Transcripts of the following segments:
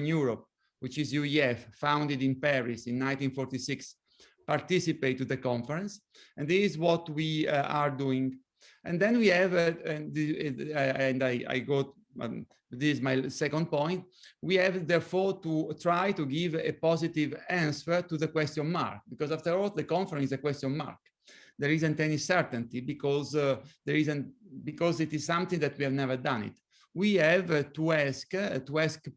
Europe, which is UEF, founded in Paris in 1946, participate to the conference. And this is what we are doing. And then we have, this is my second point, we have therefore to try to give a positive answer to the question mark, because after all, the conference is a question mark. There isn't any certainty because because it is something that we have never done it. We have to ask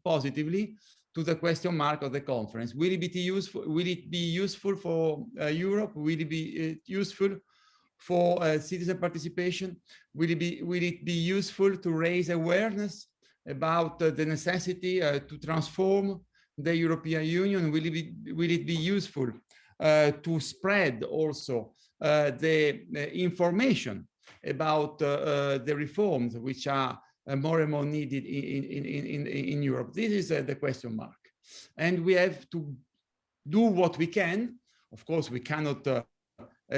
positively to the question mark of the conference. Will it be useful? Will it be useful for Europe? Will it be useful for citizen participation? Will it be useful to raise awareness about the necessity to transform the European Union? Will it be useful to spread also the information about the reforms which are more and more needed in Europe? This is the question mark. And we have to do what we can. Of course, we cannot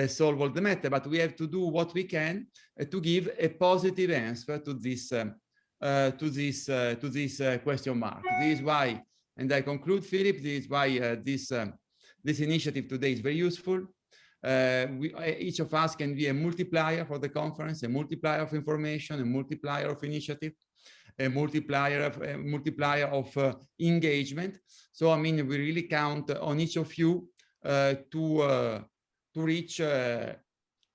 solve all the matter, but we have to do what we can to give a positive answer to this question mark. This is why, and I conclude, Philip, this is why this initiative today is very useful. Each of us can be a multiplier for the conference, a multiplier of information, a multiplier of initiative, a multiplier of engagement. So, I mean, we really count on each of you to reach a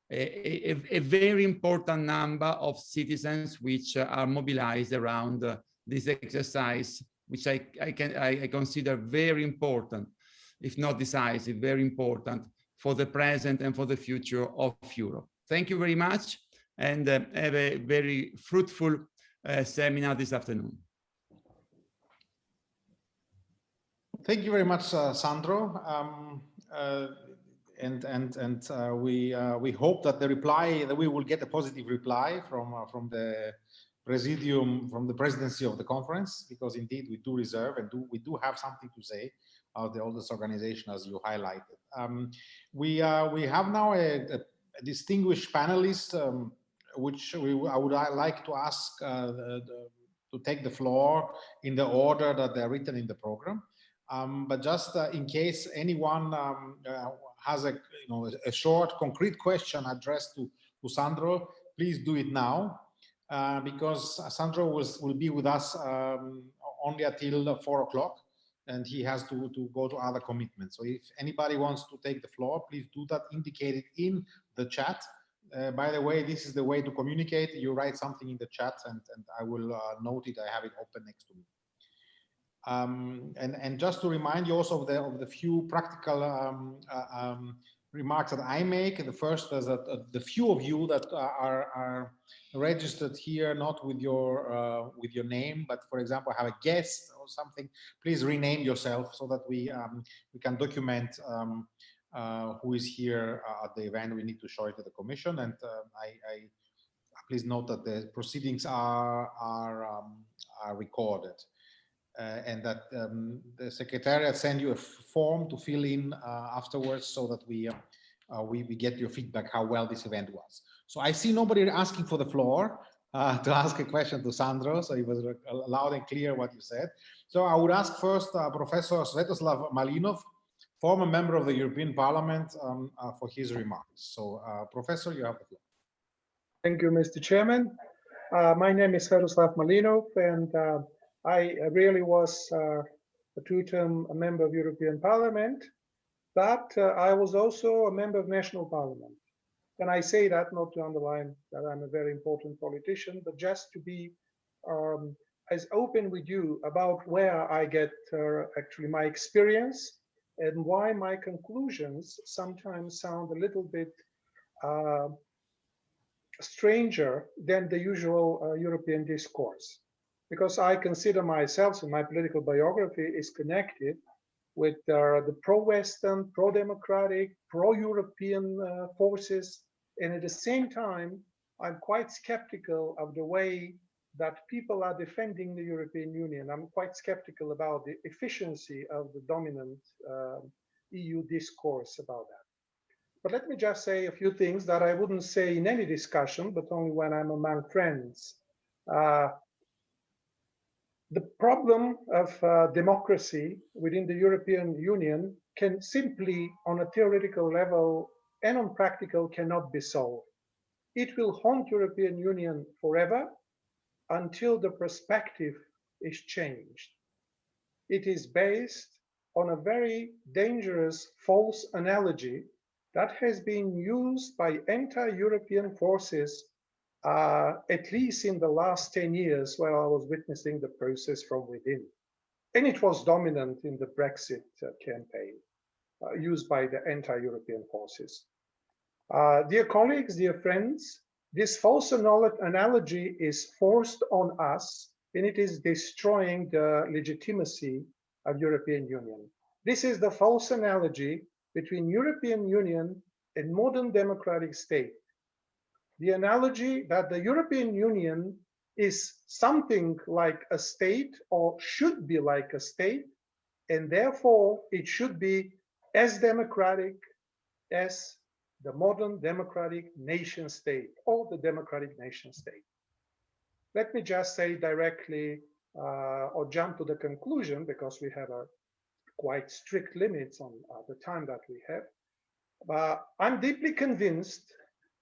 very important number of citizens which are mobilized around this exercise, which I consider very important, if not decisive, very important for the present and for the future of Europe. Thank you very much, and have a very fruitful seminar this afternoon. Thank you very much, Sandro. We hope that that we will get a positive reply from the Presidium, from the presidency of the conference, because indeed we do reserve and we do have something to say about the oldest organization, as you highlighted. We have now a distinguished panelist, which I would like to ask to take the floor in the order that they're written in the program. But just in case anyone has a short, concrete question addressed to Sandro, please do it now, because Sandro will be with us only until 4 o'clock, and he has to go to other commitments. So if anybody wants to take the floor, please do that, indicate it in the chat. By the way, this is the way to communicate. You write something in the chat, and I will note it. I have it open next to me. And just to remind you also of the few practical remarks that I make. The first is that the few of you that are registered here, not with your name, but for example have a guest or something, please rename yourself so that we can document who is here at the event. We need to show it to the Commission, and please note that the proceedings are recorded. And that the Secretariat send you a form to fill in afterwards, so that we get your feedback how well this event was. So I see nobody asking for the floor to ask a question to Sandro, so it was loud and clear what you said. So I would ask first Professor Svetoslav Malinov, former member of the European Parliament, for his remarks. So Professor, you have the floor. Thank you, Mr. Chairman. My name is Svetoslav Malinov, and I really was a two-term member of European Parliament, but I was also a member of National Parliament. And I say that not to underline that I'm a very important politician, but just to be as open with you about where I get actually my experience and why my conclusions sometimes sound a little bit stranger than the usual European discourse. Because I consider myself, and my political biography is connected with the pro-Western, pro-democratic, pro-European forces. And at the same time, I'm quite skeptical of the way that people are defending the European Union. I'm quite skeptical about the efficiency of the dominant EU discourse about that. But let me just say a few things that I wouldn't say in any discussion, but only when I'm among friends. The problem of democracy within the European Union can simply, on a theoretical level and on practical, cannot be solved. It will haunt European Union forever until the perspective is changed. It is based on a very dangerous false analogy that has been used by anti-European forces at least in the last 10 years while I was witnessing the process from within. And it was dominant in the Brexit campaign used by the anti-European forces. Dear colleagues, dear friends, this false analogy is forced on us, and it is destroying the legitimacy of European Union. This is the false analogy between European Union and modern democratic state. The analogy that the European Union is something like a state or should be like a state, and therefore it should be as democratic as the modern democratic nation state or the democratic nation state. Let me just say directly or jump to the conclusion, because we have a quite strict limits on the time that we have. I'm deeply convinced,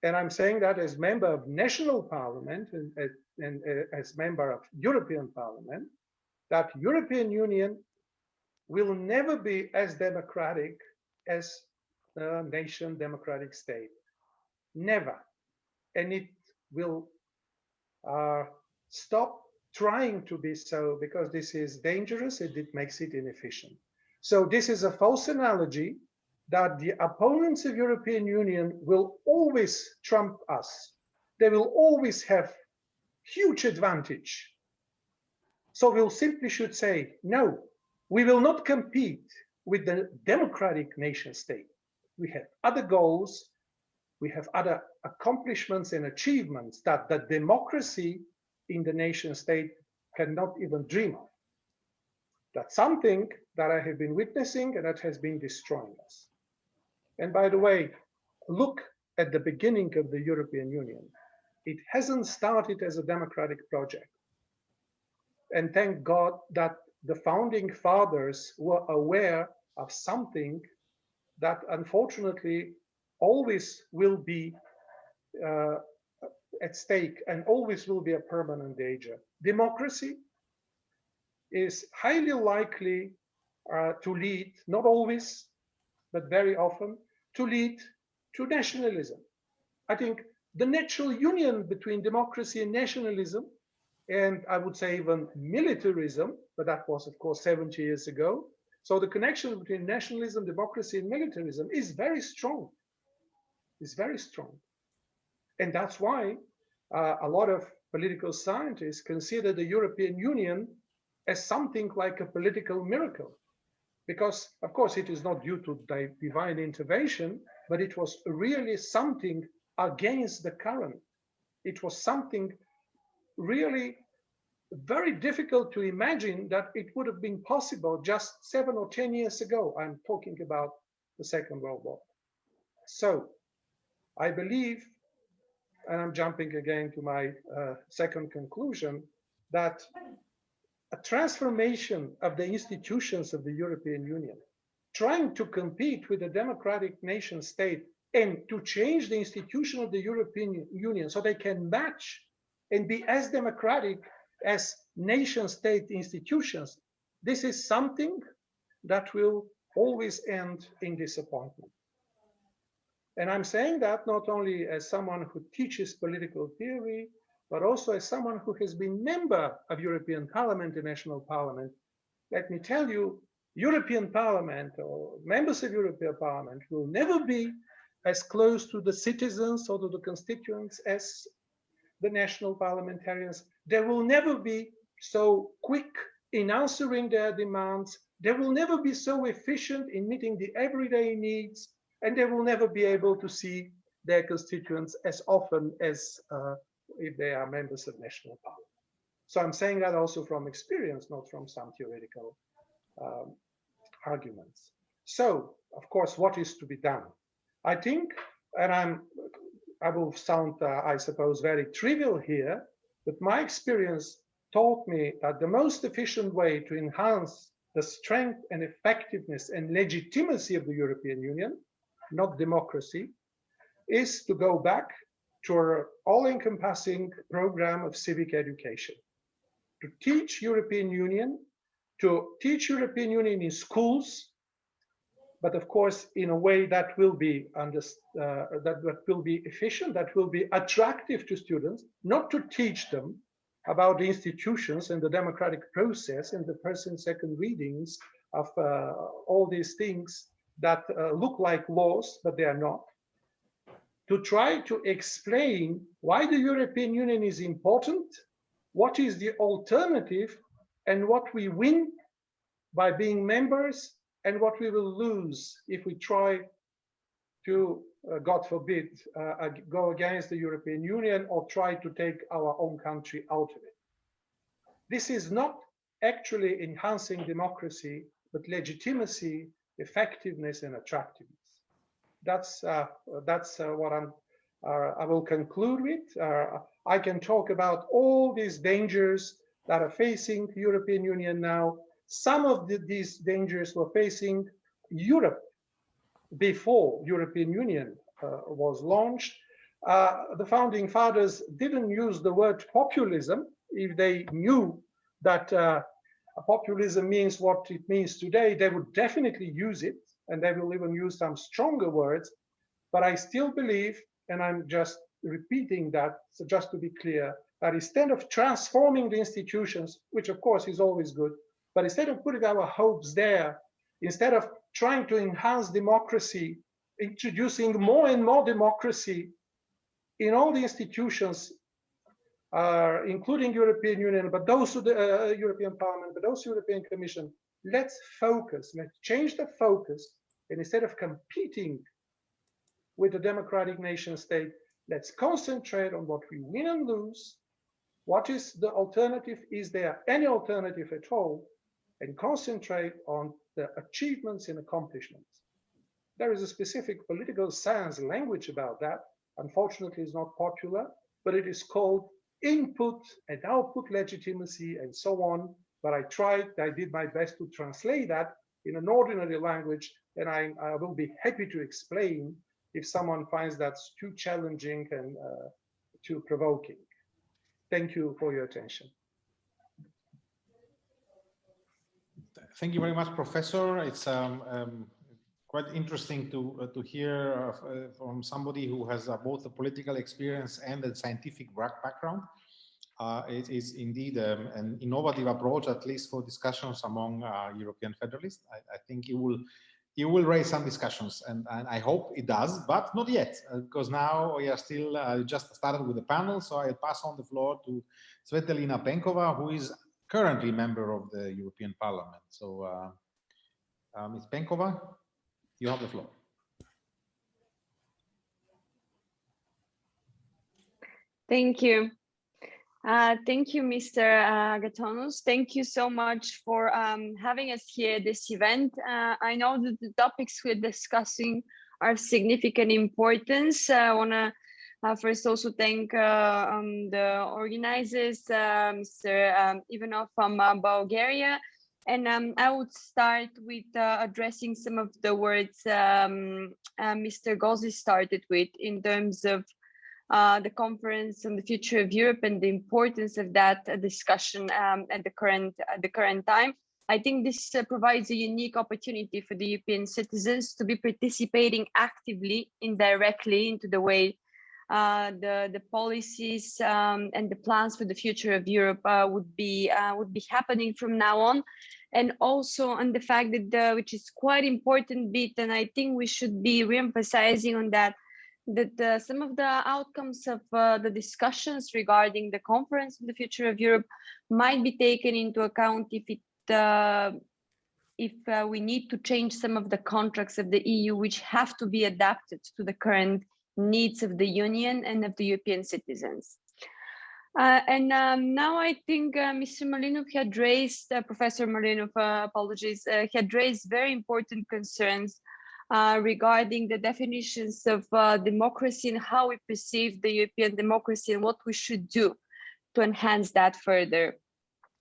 and I'm saying that as member of national parliament and as member of European Parliament, that European Union will never be as democratic as a nation democratic state. Never. And it will stop trying to be so, because this is dangerous and it makes it inefficient. So this is a false analogy that the opponents of European Union will always trump us. They will always have huge advantage. So we'll simply should say, no, we will not compete with the democratic nation state. We have other goals, we have other accomplishments and achievements that the democracy in the nation state cannot even dream of. That's something that I have been witnessing and that has been destroying us. And by the way, look at the beginning of the European Union. It hasn't started as a democratic project. And thank God that the founding fathers were aware of something that unfortunately always will be at stake and always will be a permanent danger. Democracy is highly likely to lead, not always, but very often, to lead to nationalism. I think the natural union between democracy and nationalism, and I would say even militarism, but that was of course 70 years ago. So the connection between nationalism, democracy, and militarism is very strong. It's very strong. And that's why a lot of political scientists consider the European Union as something like a political miracle. Because, of course, it is not due to divine intervention, but it was really something against the current. It was something really very difficult to imagine that it would have been possible just 7 or 10 years ago. I'm talking about the Second World War. So I believe, and I'm jumping again to my second conclusion, that a transformation of the institutions of the European Union, trying to compete with the democratic nation state and to change the institution of the European Union so they can match and be as democratic as nation state institutions, this is something that will always end in disappointment. And I'm saying that not only as someone who teaches political theory, but also as someone who has been member of European Parliament and National Parliament. Let me tell you, European Parliament or members of European Parliament will never be as close to the citizens or to the constituents as the national parliamentarians. They will never be so quick in answering their demands. They will never be so efficient in meeting the everyday needs, and they will never be able to see their constituents as often as if they are members of national parliament. So I'm saying that also from experience, not from some theoretical arguments. So, of course, what is to be done? I think, and I will sound, I suppose, very trivial here, but my experience taught me that the most efficient way to enhance the strength and effectiveness and legitimacy of the European Union, not democracy, is to go back to our all-encompassing program of civic education, to teach European Union in schools, but of course in a way that will be that will be efficient, that will be attractive to students, not to teach them about the institutions and the democratic process and the first and second readings of all these things that look like laws, but they are not. To try to explain why the European Union is important, what is the alternative, and what we win by being members, and what we will lose if we try to, God forbid, go against the European Union or try to take our own country out of it. This is not actually enhancing democracy, but legitimacy, effectiveness, and attractiveness. That's what I will conclude with. I can talk about all these dangers that are facing the European Union now. Some of these dangers were facing Europe before European Union was launched. The founding fathers didn't use the word populism. If they knew that populism means what it means today, they would definitely use it, and they will even use some stronger words. But I still believe, and I'm just repeating that, so just to be clear, that instead of transforming the institutions, which of course is always good, but instead of putting our hopes there, instead of trying to enhance democracy, introducing more and more democracy in all the institutions, including European Union, but those of the European Parliament, but also European Commission, let's focus, let's change the focus, and instead of competing with the democratic nation state, let's concentrate on what we win and lose. What is the alternative? Is there any alternative at all? And concentrate on the achievements and accomplishments. There is a specific political science language about that. Unfortunately, it's not popular, but it is called input and output legitimacy and so on. But I did my best to translate that in an ordinary language, and I will be happy to explain if someone finds that too challenging and too provoking. Thank you for your attention. Thank you very much, Professor. It's quite interesting to hear from somebody who has both the political experience and the scientific background. It is indeed an innovative approach, at least for discussions among European federalists. I think it will raise some discussions, and I hope it does, but not yet, because now we are still just started with the panel. So I'll pass on the floor to Svetlana Penkova, who is currently member of the European Parliament. So, Ms. Penkova, you have the floor. Thank you. Thank you, Mr. Agatonous. Thank you so much for having us here at this event. I know that the topics we're discussing are of significant importance. I want to first also thank the organizers, Mr. Ivanov from Bulgaria. And I would start with addressing some of the words Mr. Gozzi started with in terms of the conference on the future of Europe and the importance of that discussion at the current time. I think this provides a unique opportunity for the European citizens to be participating actively, indirectly into the way the policies and the plans for the future of Europe would be happening from now on, and also on the fact that which is quite important bit, and I think we should be re-emphasizing on that some of the outcomes of the discussions regarding the conference on the future of Europe might be taken into account if we need to change some of the contracts of the EU, which have to be adapted to the current needs of the Union and of the European citizens. Now I think Mr. Malinov had raised, Professor Malinov, apologies, had raised very important concerns regarding the definitions of democracy and how we perceive the European democracy and what we should do to enhance that further.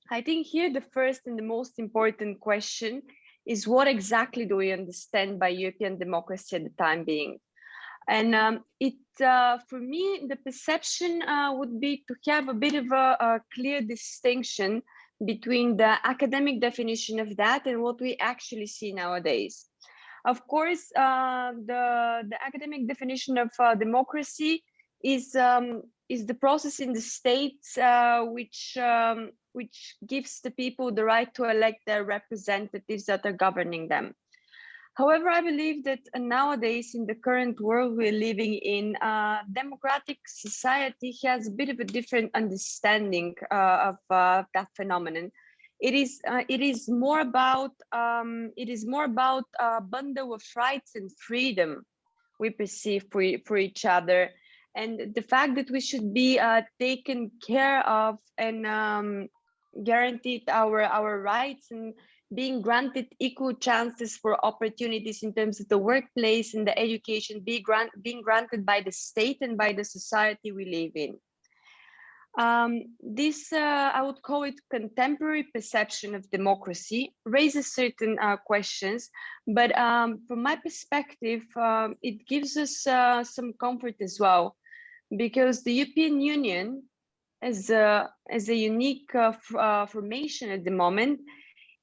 I think here the first and the most important question is what exactly do we understand by European democracy at the time being? And for me, the perception would be to have a bit of a clear distinction between the academic definition of that and what we actually see nowadays. Of course, the academic definition of democracy is the process in the states which gives the people the right to elect their representatives that are governing them. However, I believe that nowadays, in the current world we're living in, democratic society has a bit of a different understanding of that phenomenon. It is more about a bundle of rights and freedom we perceive for each other, and the fact that we should be taken care of and guaranteed our rights and being granted equal chances for opportunities in terms of the workplace and the education being granted by the state and by the society we live in. This, I would call it contemporary perception of democracy, raises certain questions, but from my perspective, it gives us some comfort as well, because the European Union, as a unique formation at the moment,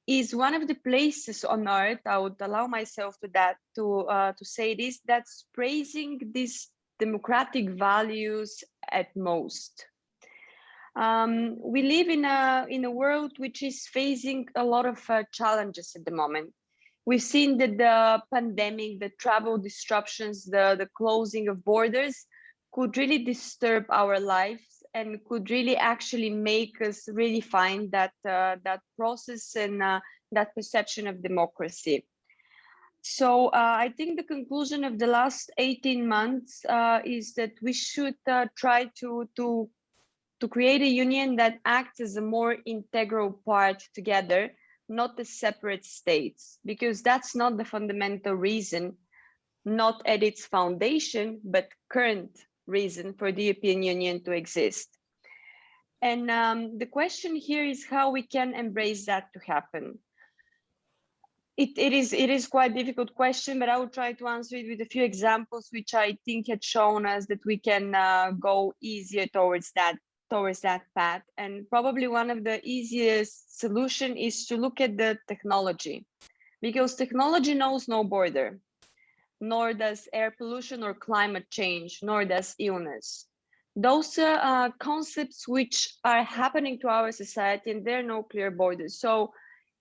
is one of the places on earth, I would allow myself to say this, that's praising these democratic values at most. We live in a world which is facing a lot of challenges at the moment. We've seen that the pandemic, the travel disruptions, the closing of borders could really disturb our lives and could really actually make us redefine that process and that perception of democracy. So I think the conclusion of the last 18 months is that we should try to create a union that acts as a more integral part together, not as separate states, because that's not the fundamental reason, not at its foundation, but current reason for the European Union to exist. And the question here is how we can embrace that to happen. It is quite a difficult question, but I will try to answer it with a few examples, which I think had shown us that we can go easier towards that path. And probably one of the easiest solution is to look at the technology, because technology knows no border, nor does air pollution or climate change, nor does illness. Those are concepts which are happening to our society, and there are no clear borders. So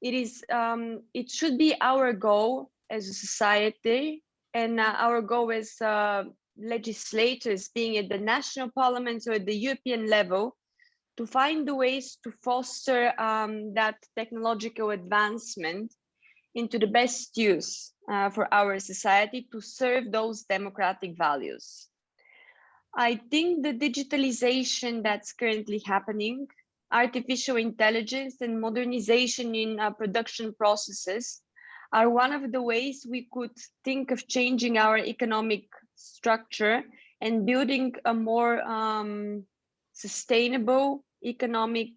it should be our goal as a society and our goal as legislators, being at the national parliaments or at the European level, to find the ways to foster that technological advancement into the best use for our society to serve those democratic values. I think the digitalization that's currently happening, artificial intelligence and modernization in production processes are one of the ways we could think of changing our economic structure and building a more sustainable economic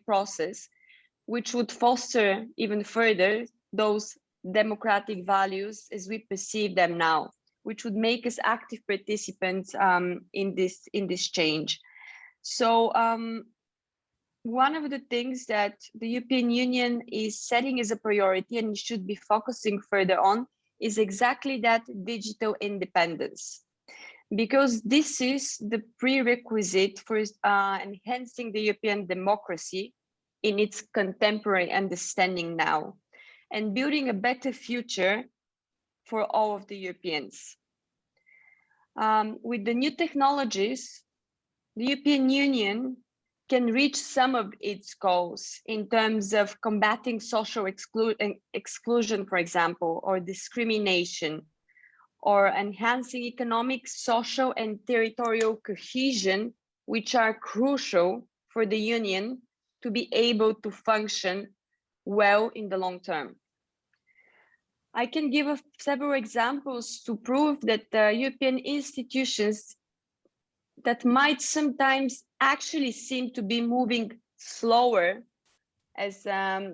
process, which would foster even further those democratic values as we perceive them now, which would make us active participants in this change. So one of the things that the European Union is setting as a priority and should be focusing further on is exactly that digital independence, because this is the prerequisite for enhancing the European democracy in its contemporary understanding now and building a better future for all of the Europeans. With the new technologies, the European Union can reach some of its goals in terms of combating social exclusion, for example, or discrimination, or enhancing economic, social, and territorial cohesion, which are crucial for the Union to be able to function well in the long term. I can give several examples to prove that the European institutions that might sometimes actually seem to be moving slower, as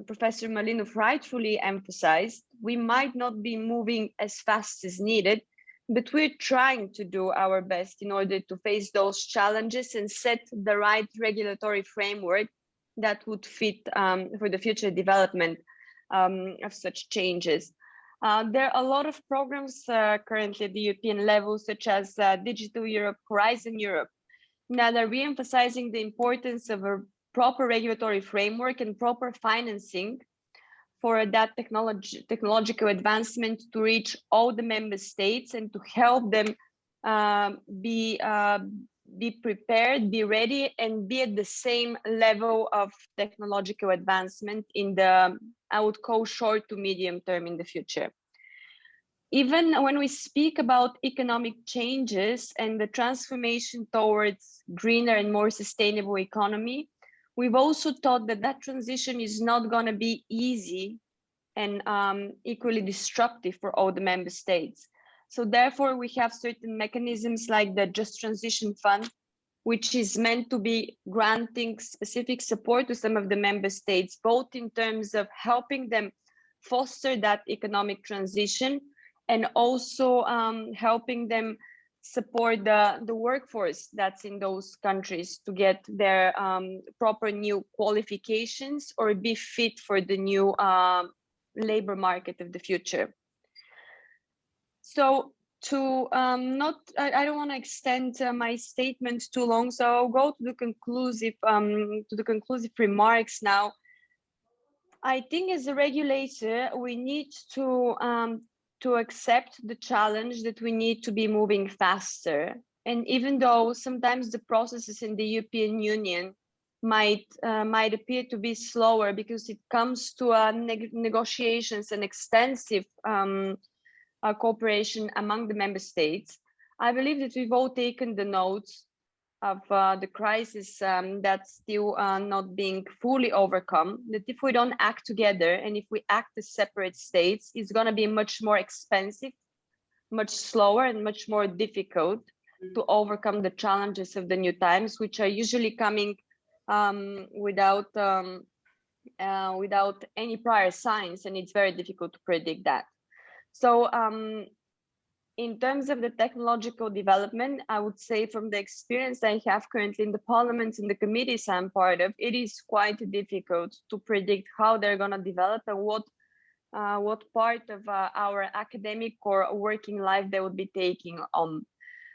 Professor Malinov rightfully emphasized, we might not be moving as fast as needed, but we're trying to do our best in order to face those challenges and set the right regulatory framework that would fit for the future development of such changes. There are a lot of programs currently at the European level, such as Digital Europe, Horizon Europe, that are re-emphasizing the importance of a proper regulatory framework and proper financing for that technological advancement to reach all the member states and to help them be prepared, be ready, and be at the same level of technological advancement in the, I would call, short to medium term in the future. Even when we speak about economic changes and the transformation towards greener and more sustainable economy, we've also thought that that transition is not going to be easy and equally disruptive for all the member states. So therefore, we have certain mechanisms like the Just Transition Fund, which is meant to be granting specific support to some of the member states, both in terms of helping them foster that economic transition and also helping them support the workforce that's in those countries to get their proper new qualifications or be fit for the new labor market of the future. So to I don't want to extend my statement too long, so I'll go to the conclusive remarks now. I think as a regulator, we need to accept the challenge that we need to be moving faster. And even though sometimes the processes in the European Union might appear to be slower because it comes to negotiations and extensive cooperation among the member states, I believe that we've all taken the notes of the crisis that's still not being fully overcome, that if we don't act together and if we act as separate states, it's going to be much more expensive, much slower and much more difficult to overcome the challenges of the new times, which are usually coming without any prior signs, and it's very difficult to predict that. So in terms of the technological development, I would say from the experience I have currently in the parliaments and the committees I'm part of, it is quite difficult to predict how they're going to develop and what part of our academic or working life they would be taking on.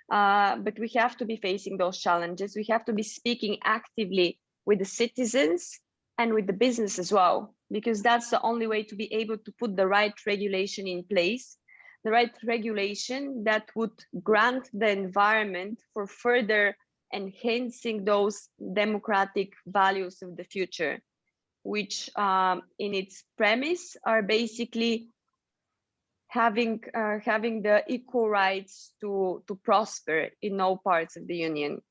But we have to be facing those challenges. We have to be speaking actively with the citizens and with the business as well, because that's the only way to be able to put the right regulation in place, the right regulation that would grant the environment for further enhancing those democratic values of the future, which in its premise are basically having the equal rights to prosper in all parts of the Union.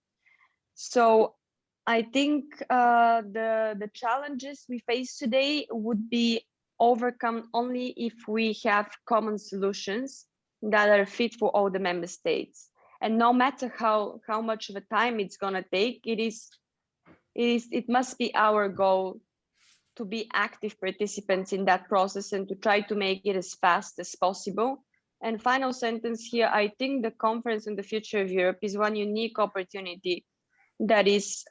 So I think the challenges we face today would be overcome only if we have common solutions that are fit for all the member states. And no matter how much of a time it's going to take, it must be our goal to be active participants in that process and to try to make it as fast as possible. And final sentence here, I think the Conference on the Future of Europe is one unique opportunity that is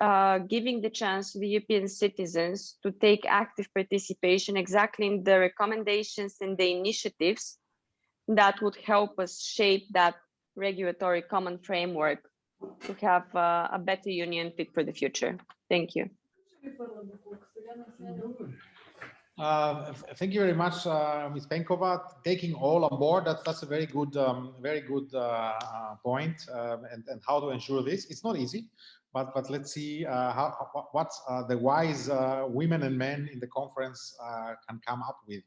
giving the chance to the European citizens to take active participation exactly in the recommendations and the initiatives that would help us shape that regulatory common framework to have a better union fit for the future. Thank you. Thank you very much, Ms. Penkova. Taking all on board, that's a very good point, and how to ensure this. It's not easy, but let's see what the wise women and men in the conference can come up with.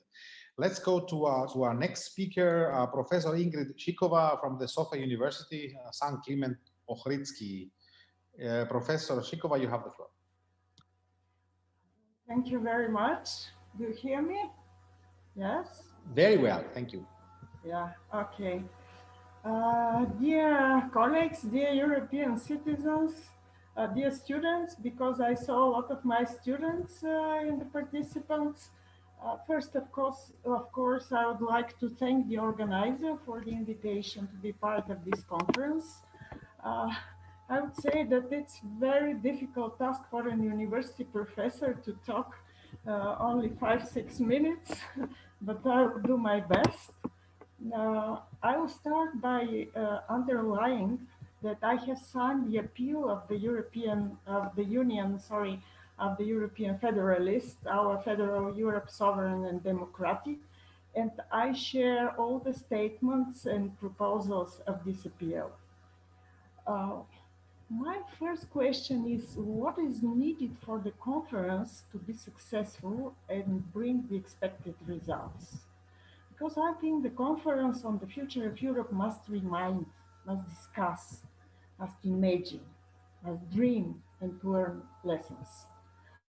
Let's go to our next speaker, Professor Ingrid Chikova from the Sofia University, St. Clement Ochrydzki. Professor Chikova, you have the floor. Thank you very much. Do you hear me? Yes? Very well, thank you. Yeah, okay. Dear colleagues, dear European citizens, Dear students, because I saw a lot of my students in the participants, first, of course, I would like to thank the organizer for the invitation to be part of this conference. Uh, I would say that it's very difficult task for an university professor to talk only 5-6 minutes, but I will do my best. I will start by underlying that I have signed the appeal of the of the European Federalists, our Federal Europe Sovereign and Democratic, and I share all the statements and proposals of this appeal. Uh, my first question is, what is needed for the conference to be successful and bring the expected results? Because I think the conference on the future of Europe must remind, must discuss, must imagine, must dream and learn lessons.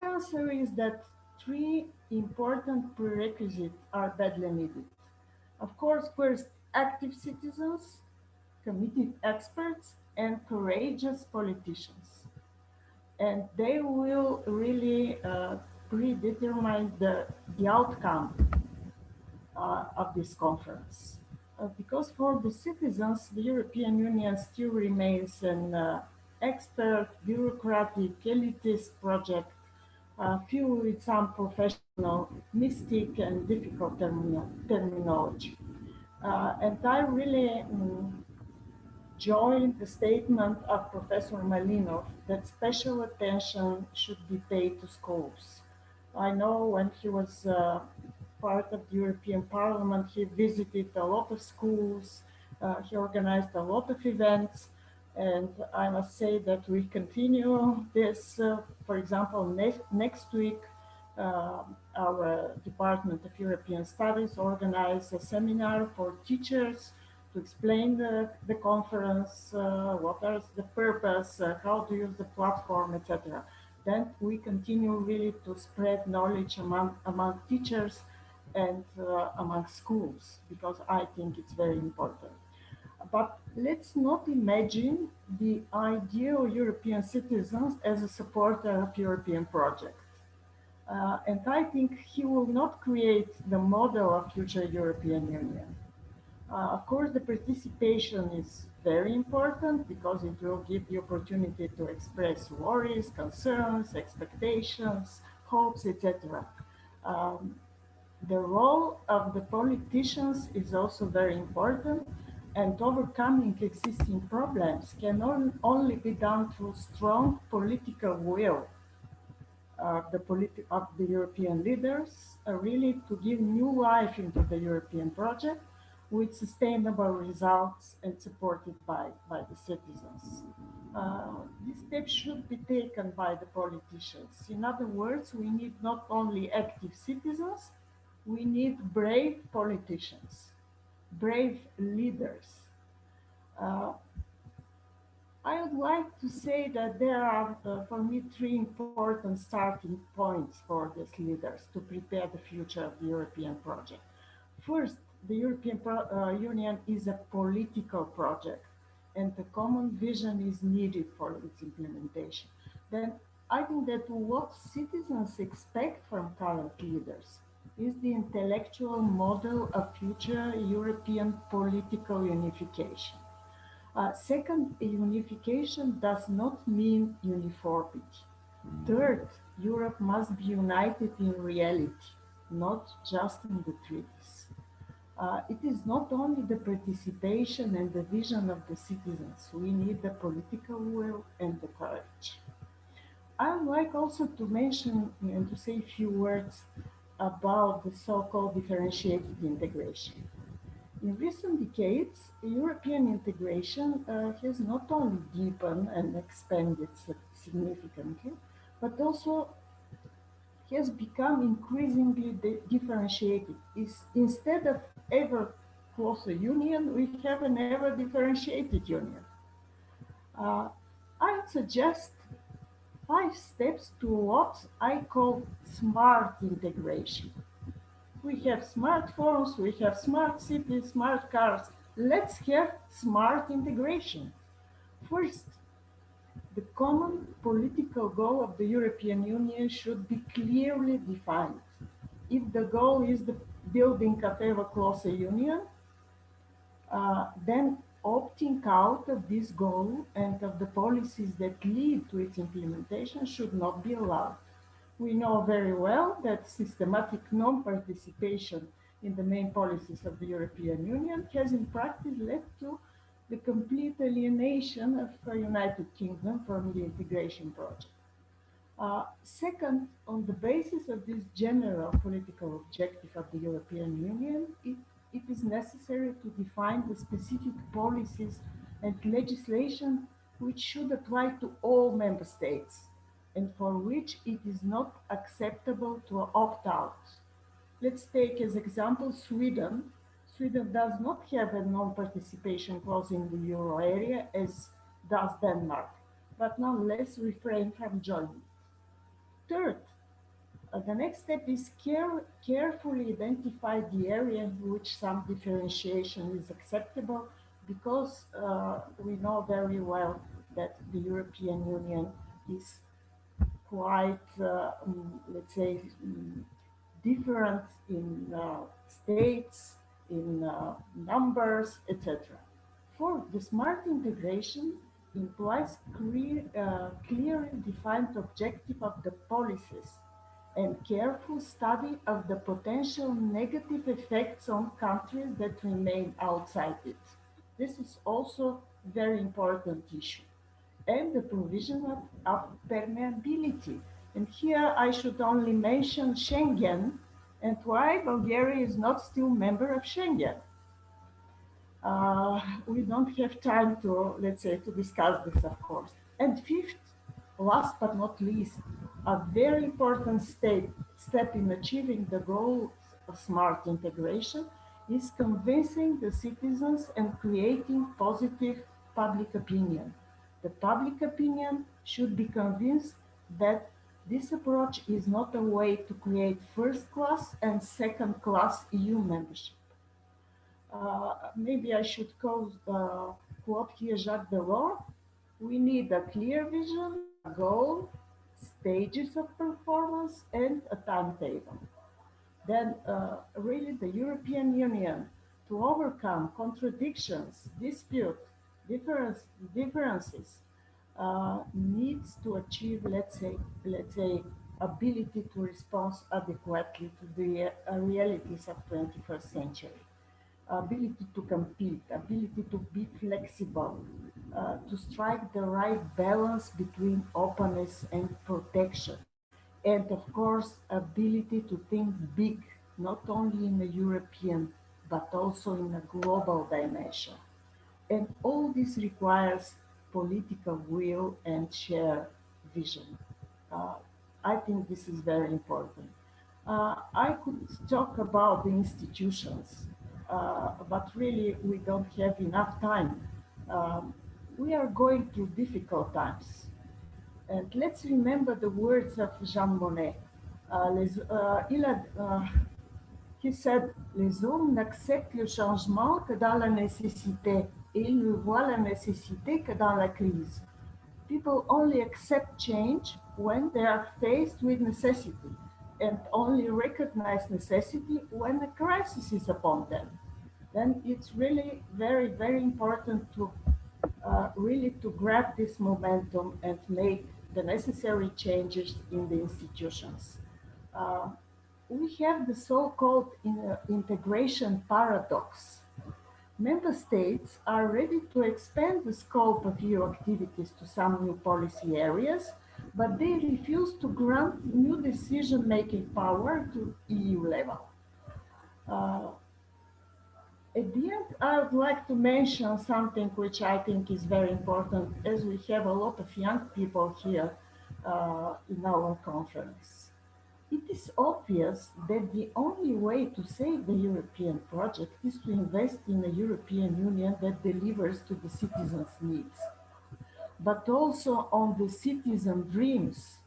My answer is that three important prerequisites are badly needed. Of course, first, active citizens, committed experts, and courageous politicians. And they will really predetermine the outcome of this conference. Because for the citizens, the European Union still remains an expert, bureaucratic, elitist project, filled with some professional, mystic, and difficult terminology. And I really joined the statement of Professor Malinov that special attention should be paid to schools. I know when he was part of the European Parliament, he visited a lot of schools, he organized a lot of events, and I must say that we continue this. For example, next week, our Department of European Studies organized a seminar for teachers to explain the conference, what is the purpose, how to use the platform, etc. Then we continue really to spread knowledge among teachers and among schools, because I think it's very important. But let's not imagine the ideal European citizens as a supporter of European project. And I think he will not create the model of future European Union. Of course, the participation is very important because it will give the opportunity to express worries, concerns, expectations, hopes, etc. The role of the politicians is also very important, and overcoming existing problems can only be done through strong political will of the European leaders, really to give new life into the European project with sustainable results and supported by the citizens. These steps should be taken by the politicians. In other words, we need not only active citizens, we need brave politicians, brave leaders. I would like to say that there are, for me, three important starting points for these leaders to prepare the future of the European project. First, the European Union is a political project, and a common vision is needed for its implementation. Then I think that what citizens expect from current leaders is the intellectual model of future European political unification. Second, unification does not mean uniformity. Third, Europe must be united in reality, not just in the treaties. It is not only the participation and the vision of the citizens. We need the political will and the courage. I would like also to mention and to say a few words about the so-called differentiated integration. In recent decades, European integration has not only deepened and expanded significantly, but also has become increasingly differentiated. Instead of ever closer union, we have an ever differentiated union. I would suggest 5 steps to what I call smart integration. We have smartphones, we have smart cities, smart cars. Let's have smart integration. First, the common political goal of the European Union should be clearly defined. If the goal is the building of ever closer union, then opting out of this goal and of the policies that lead to its implementation should not be allowed. We know very well that systematic non-participation in the main policies of the European Union has in practice led to the complete alienation of the United Kingdom from the integration project. Second, on the basis of this general political objective of the European Union, it is necessary to define the specific policies and legislation which should apply to all member states and for which it is not acceptable to opt out. Let's take as example Sweden. Sweden does not have a non-participation clause in the euro area as does Denmark, but nonetheless refrain from joining. Third, the next step is carefully identify the area in which some differentiation is acceptable, because we know very well that the European Union is quite, let's say, different in states, in numbers, etc. Fourth, the smart integration implies clearly defined objective of the policies and careful study of the potential negative effects on countries that remain outside it. This is also a very important issue. And the provision of permeability. And here I should only mention Schengen and why Bulgaria is not still member of Schengen. We don't have time to, let's say, to discuss this, of course. And fifth, last but not least, a very important step in achieving the goals of smart integration is convincing the citizens and creating positive public opinion. The public opinion should be convinced that this approach is not a way to create first-class and second-class EU membership. Maybe I should quote here Jacques Delors. We need a clear vision, a goal, stages of performance, and a timetable. Then really the European Union, to overcome contradictions, dispute, differences, needs to achieve, let's say, ability to respond adequately to the realities of 21st century. Ability to compete, ability to be flexible, to strike the right balance between openness and protection. And of course, ability to think big, not only in a European, but also in a global dimension. And all this requires political will and shared vision. I think this is very important. I could talk about the institutions, but really we don't have enough time. We are going through difficult times. And let's remember the words of Jean Monnet. He said, les hommes n'acceptent le changement que dans la nécessité, et ils ne voient la nécessité que dans la crise. People only accept change when they are faced with necessity, and only recognize necessity when a crisis is upon them. Then it's really very, very important to really to grab this momentum and make the necessary changes in the institutions. We have the so-called integration paradox. Member states are ready to expand the scope of EU activities to some new policy areas, but they refuse to grant new decision-making power to EU level. At the end, I would like to mention something which I think is very important, as we have a lot of young people here in our conference. It is obvious that the only way to save the European project is to invest in a European Union that delivers to the citizens' needs, but also on the citizen dreams,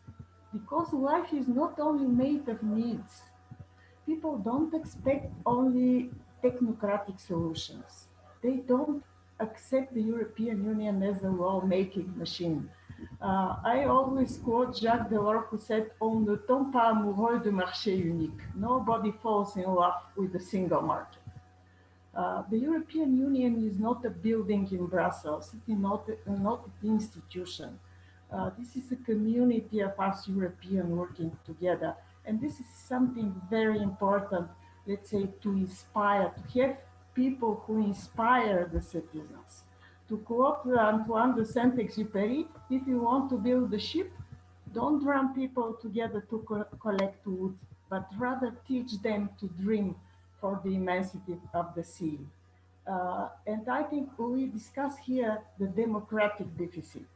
because life is not only made of needs. People don't expect only technocratic solutions. They don't accept the European Union as a law-making machine. I always quote Jacques Delors, who said, "On ne tombe pas amoureux de marché unique." Nobody falls in love with a single market. The European Union is not a building in Brussels. It is not an institution. This is a community of us Europeans working together. And this is something very important, let's say, to inspire, to have people who inspire the citizens. To quote Antoine de Saint-Exupéry, if you want to build a ship, don't run people together to collect wood, but rather teach them to dream for the immensity of the sea. And I think we discuss here the democratic deficit.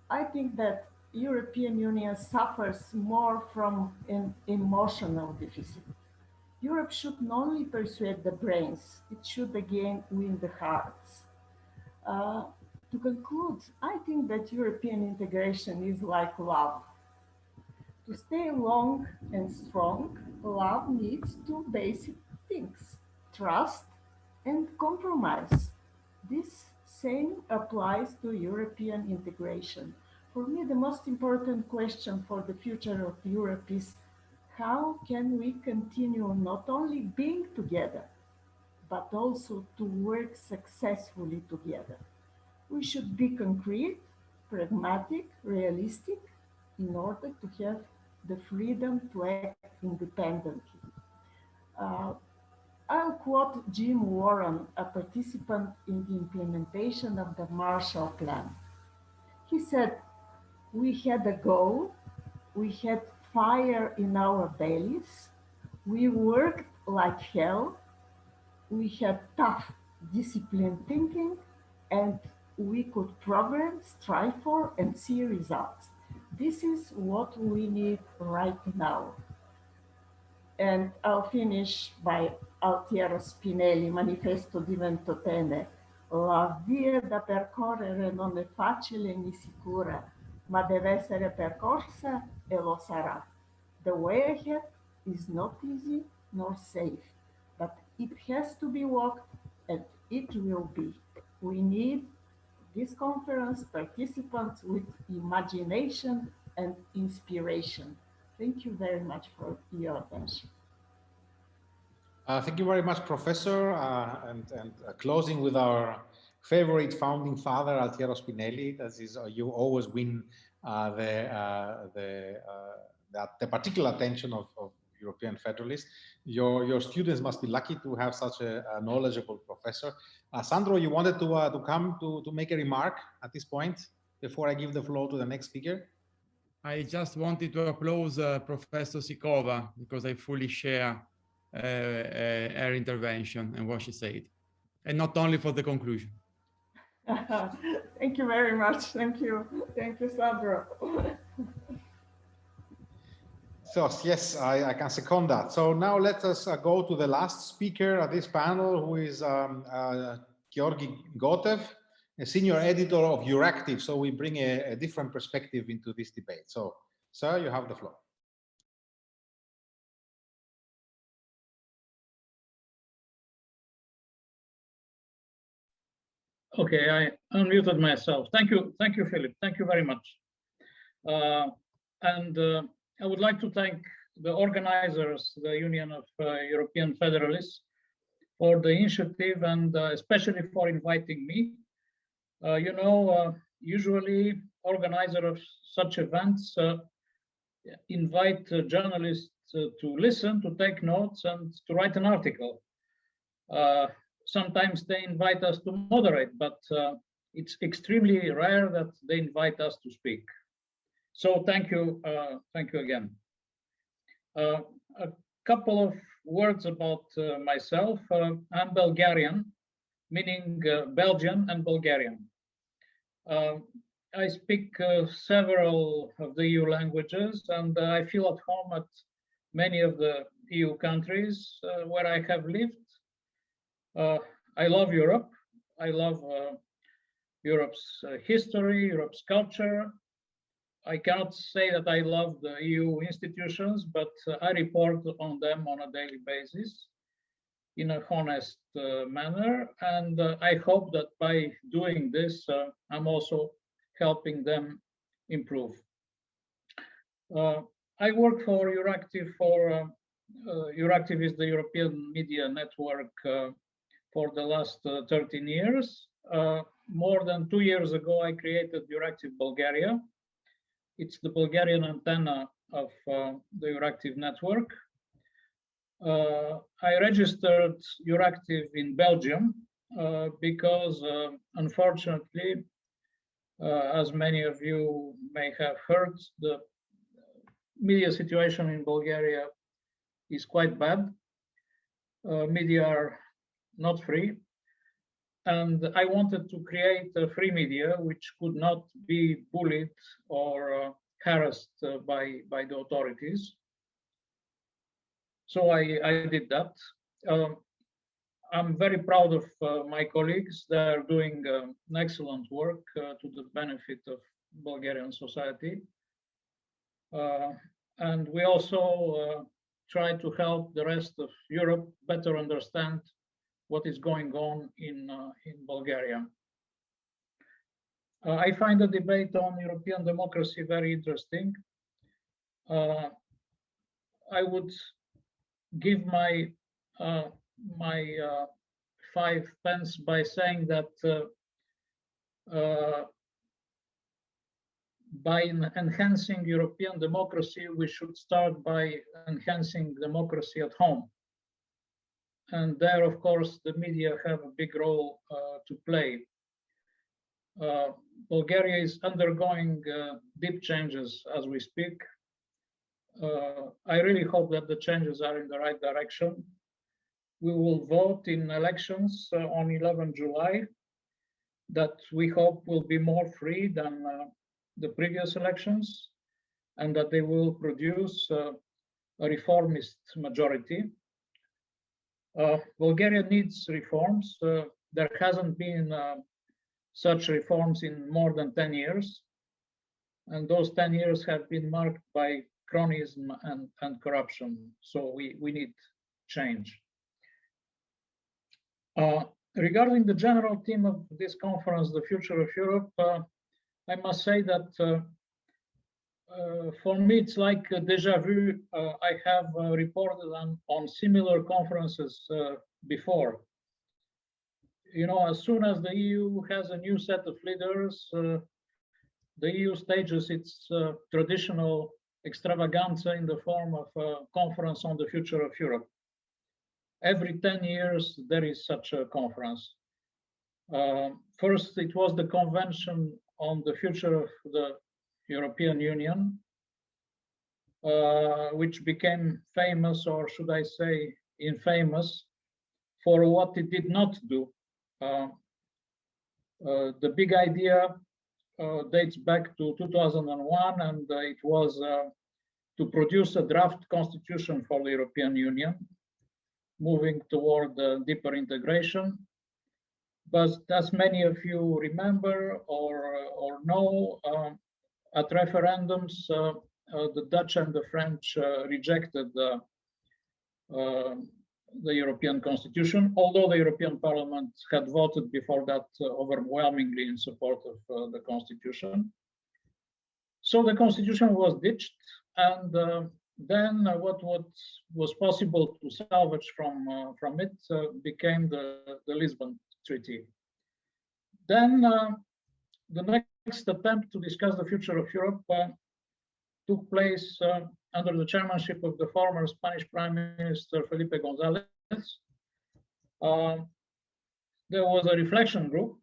I think that European Union suffers more from an emotional deficit. Europe should not only persuade the brains, it should again win the hearts. To conclude, I think that European integration is like love. To stay long and strong, love needs two basic things: trust and compromise. This same applies to European integration. For me, the most important question for the future of Europe is how can we continue not only being together, but also to work successfully together? We should be concrete, pragmatic, realistic in order to have the freedom to act independently. I'll quote Jim Warren, a participant in the implementation of the Marshall Plan. He said, "We had a goal, we had fire in our bellies, we worked like hell, we had tough, disciplined thinking, and we could program, strive for, and see results. This is what we need right now." And I'll finish by Altiero Spinelli, Manifesto di Ventotene. La via da percorrere non è facile ni sicura, ma deve essere percorsa e lo sarà. The way ahead is not easy nor safe, but it has to be walked, and it will be. We need this conference participants with imagination and inspiration. Thank you very much for your attention. Thank you very much, Professor. And closing with our favorite founding father, Altiero Spinelli. That is, you always win the particular attention of European federalists. Your students must be lucky to have such a knowledgeable professor. Sandro, you wanted to come to make a remark at this point before I give the floor to the next speaker? I just wanted to applaud Professor Chikova because I fully share her intervention and what she said, and not only for the conclusion. Thank you very much. Thank you, Sandro. So yes, I can second that. So now let us go to the last speaker at this panel, who is Georgi Gotev, a senior editor of Euractiv. So we bring a different perspective into this debate. So, sir, you have the floor. Okay, I unmuted myself. Thank you, Philip. Thank you very much. I would like to thank the organizers, the Union of European Federalists, for the initiative and especially for inviting me. Usually organizers of such events invite journalists to listen, to take notes, and to write an article. Sometimes they invite us to moderate, but it's extremely rare that they invite us to speak. So thank you again. A couple of words about myself. I'm Bulgarian, meaning Belgian and Bulgarian. I speak several of the EU languages, and I feel at home at many of the EU countries where I have lived. I love Europe. I love Europe's history, Europe's culture. I cannot say that I love the EU institutions, but I report on them on a daily basis in a honest manner. And I hope that by doing this, I'm also helping them improve. I work for Euractiv. Euractiv is the European Media Network for the last 13 years. More than 2 years ago, I created Euractiv Bulgaria. It's the Bulgarian antenna of the Euractiv network. I registered Euractiv in Belgium because, unfortunately, as many of you may have heard, the media situation in Bulgaria is quite bad. Media are not free. And I wanted to create a free media which could not be bullied or harassed by the authorities. So I did that. I'm very proud of my colleagues. They are doing an excellent work to the benefit of Bulgarian society. And we also try to help the rest of Europe better understand what is going on in Bulgaria. I find the debate on European democracy very interesting. I would give my 5 pence by saying that by enhancing European democracy, we should start by enhancing democracy at home. And there, of course, the media have a big role to play. Bulgaria is undergoing deep changes as we speak. I really hope that the changes are in the right direction. We will vote in elections on 11 July that we hope will be more free than the previous elections, and that they will produce a reformist majority. Bulgaria needs reforms. There hasn't been such reforms in more than 10 years. And those 10 years have been marked by cronyism and corruption. So we need change. Regarding the general theme of this conference, the future of Europe, I must say that for me, it's like a deja vu. I have reported on similar conferences before. You know, as soon as the EU has a new set of leaders, the EU stages its traditional extravaganza in the form of a conference on the future of Europe. Every 10 years, there is such a conference. First, it was the Convention on the Future of the European Union, which became famous, or should I say infamous, for what it did not do. The big idea dates back to 2001, and it was to produce a draft constitution for the European Union, moving toward deeper integration. But as many of you remember or know, at referendums, the Dutch and the French rejected the European Constitution, although the European Parliament had voted before that overwhelmingly in support of the Constitution. So the Constitution was ditched, and then what was possible to salvage from it became the Lisbon Treaty. Then the next attempt to discuss the future of Europe took place under the chairmanship of the former Spanish Prime Minister Felipe González. There was a reflection group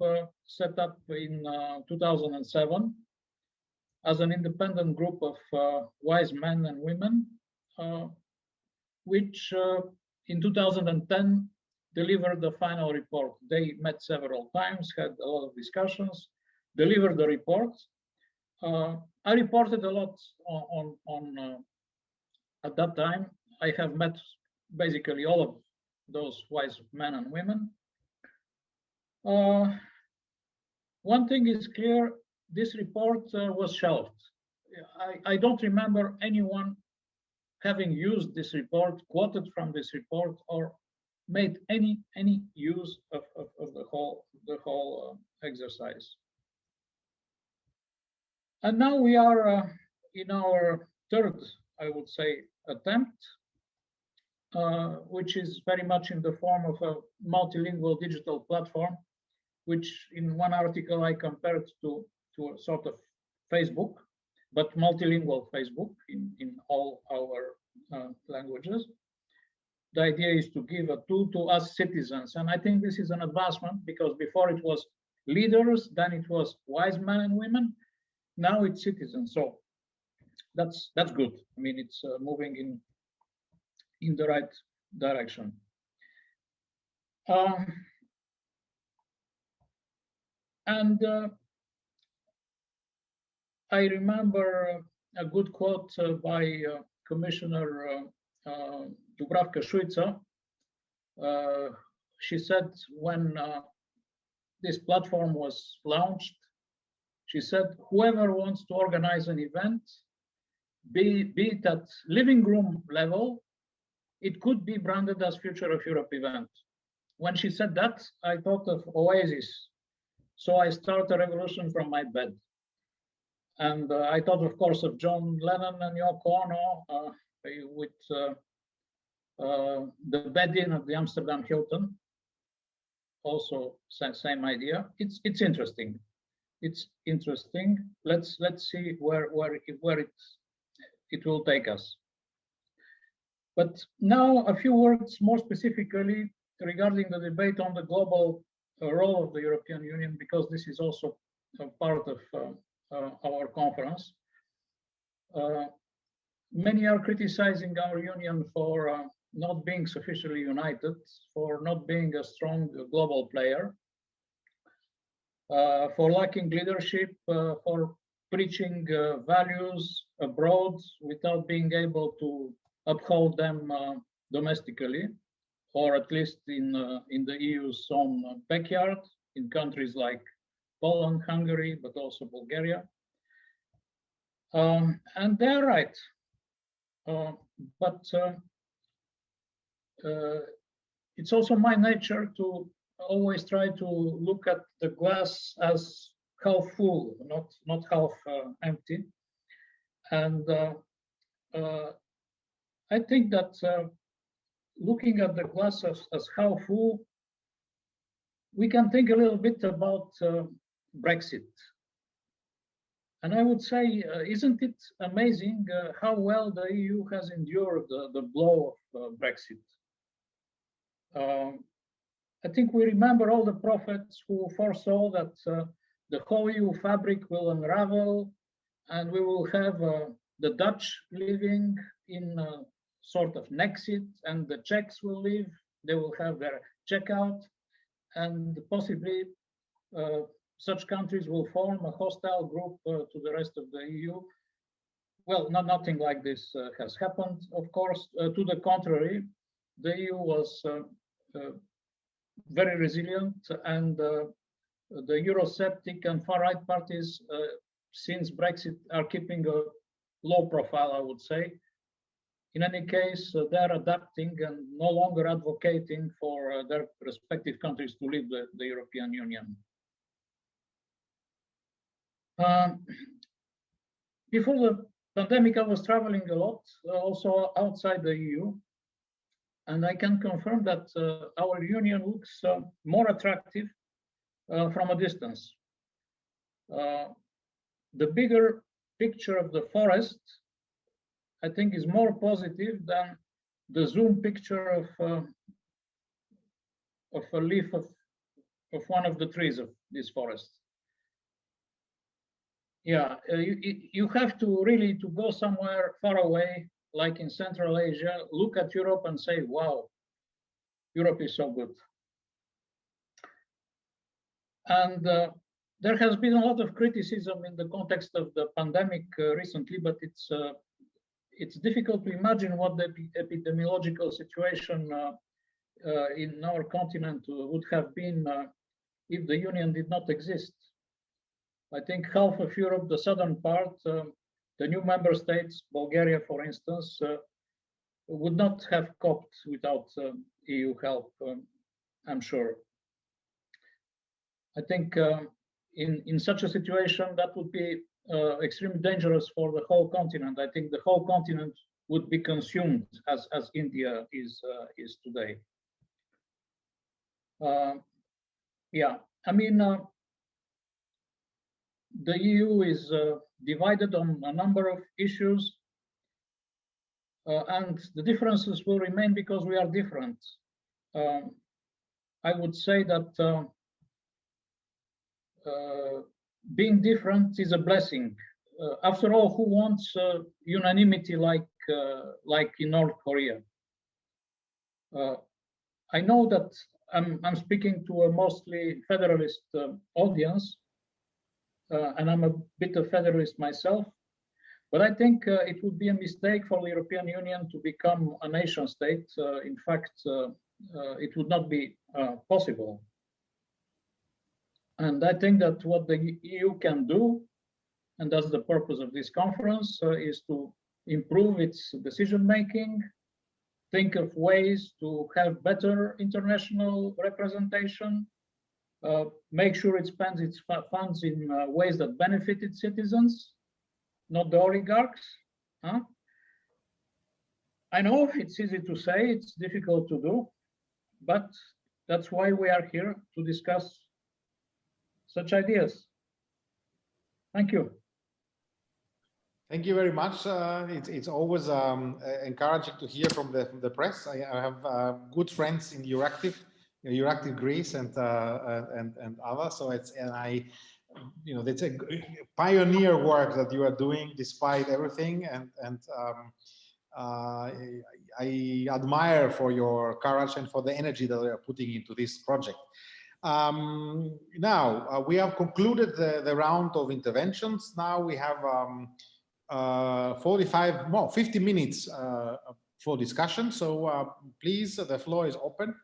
set up in 2007 as an independent group of wise men and women, which in 2010 delivered the final report. They met several times, had a lot of discussions, delivered the report. I reported a lot on at that time. I have met basically all of those wise men and women. One thing is clear, this report was shelved. I don't remember anyone having used this report, quoted from this report, or made any use of the whole exercise. And now we are in our third, I would say, attempt, which is very much in the form of a multilingual digital platform, which in one article I compared to a sort of Facebook, but multilingual Facebook in all our languages. The idea is to give a tool to us citizens. And I think this is an advancement, because before it was leaders, then it was wise men and women, now it's citizens. So that's good. I mean, it's moving in the right direction. I remember a good quote by Commissioner Dubravka Šuica. She said when this platform was launched, she said, whoever wants to organize an event, be it at living room level, it could be branded as Future of Europe event. When she said that, I thought of Oasis. So I started a revolution from my bed. And I thought, of course, of John Lennon and Yoko Ono with the bed-in at the Amsterdam Hilton. Also, same idea. It's interesting. It's interesting. Let's see where it will take us. But now a few words more specifically regarding the debate on the global role of the European Union, because this is also a part of our conference. Many are criticizing our union for not being sufficiently united, for not being a strong global player, for lacking leadership, for preaching values abroad without being able to uphold them domestically, or at least in the EU's own backyard, in countries like Poland, Hungary, but also Bulgaria. And they're right. But it's also my nature to always try to look at the glass as half full, not half empty. And I think that looking at the glass as half full, we can think a little bit about Brexit. And I would say, isn't it amazing how well the EU has endured the blow of Brexit? I think we remember all the prophets who foresaw that the whole EU fabric will unravel and we will have the Dutch living in a sort of Nexit, and the Czechs will leave, they will have their checkout, and possibly such countries will form a hostile group to the rest of the EU. Well, nothing like this has happened, of course. To the contrary, the EU was very resilient, and the Eurosceptic and far-right parties, since Brexit, are keeping a low profile, I would say. In any case, they're adapting and no longer advocating for their respective countries to leave the European Union. Before the pandemic, I was traveling a lot, also outside the EU. And I can confirm that our union looks more attractive from a distance. The bigger picture of the forest, I think, is more positive than the zoom picture of a leaf of one of the trees of this forest. Yeah, you have to really go somewhere far away, like in Central Asia, look at Europe and say, wow, Europe is so good. And there has been a lot of criticism in the context of the pandemic recently, but it's difficult to imagine what the epidemiological situation in our continent would have been if the Union did not exist. I think half of Europe, the southern part, the new member states, Bulgaria, for instance, would not have coped without EU help, I'm sure. I think in such a situation, that would be extremely dangerous for the whole continent. I think the whole continent would be consumed as India is today. Yeah, I mean, the EU is divided on a number of issues, and the differences will remain because we are different. I would say that being different is a blessing. After all, who wants unanimity like in North Korea? I know that I'm speaking to a mostly federalist audience, and I'm a bit of federalist myself, but I think it would be a mistake for the European Union to become a nation state. In fact, it would not be possible. And I think that what the EU can do, and that's the purpose of this conference, is to improve its decision-making, think of ways to have better international representation, make sure it spends its funds in ways that benefit its citizens, not the oligarchs. Huh? I know it's easy to say, it's difficult to do, but that's why we are here, to discuss such ideas. Thank you. Thank you very much. It's always encouraging to hear from the press. I have good friends in Euractiv Greece and others. So it's it's a pioneer work that you are doing despite everything, and I admire for your courage and for the energy that you are putting into this project. Now we have concluded the round of interventions. Now we have 50 minutes for discussion. So please, the floor is open.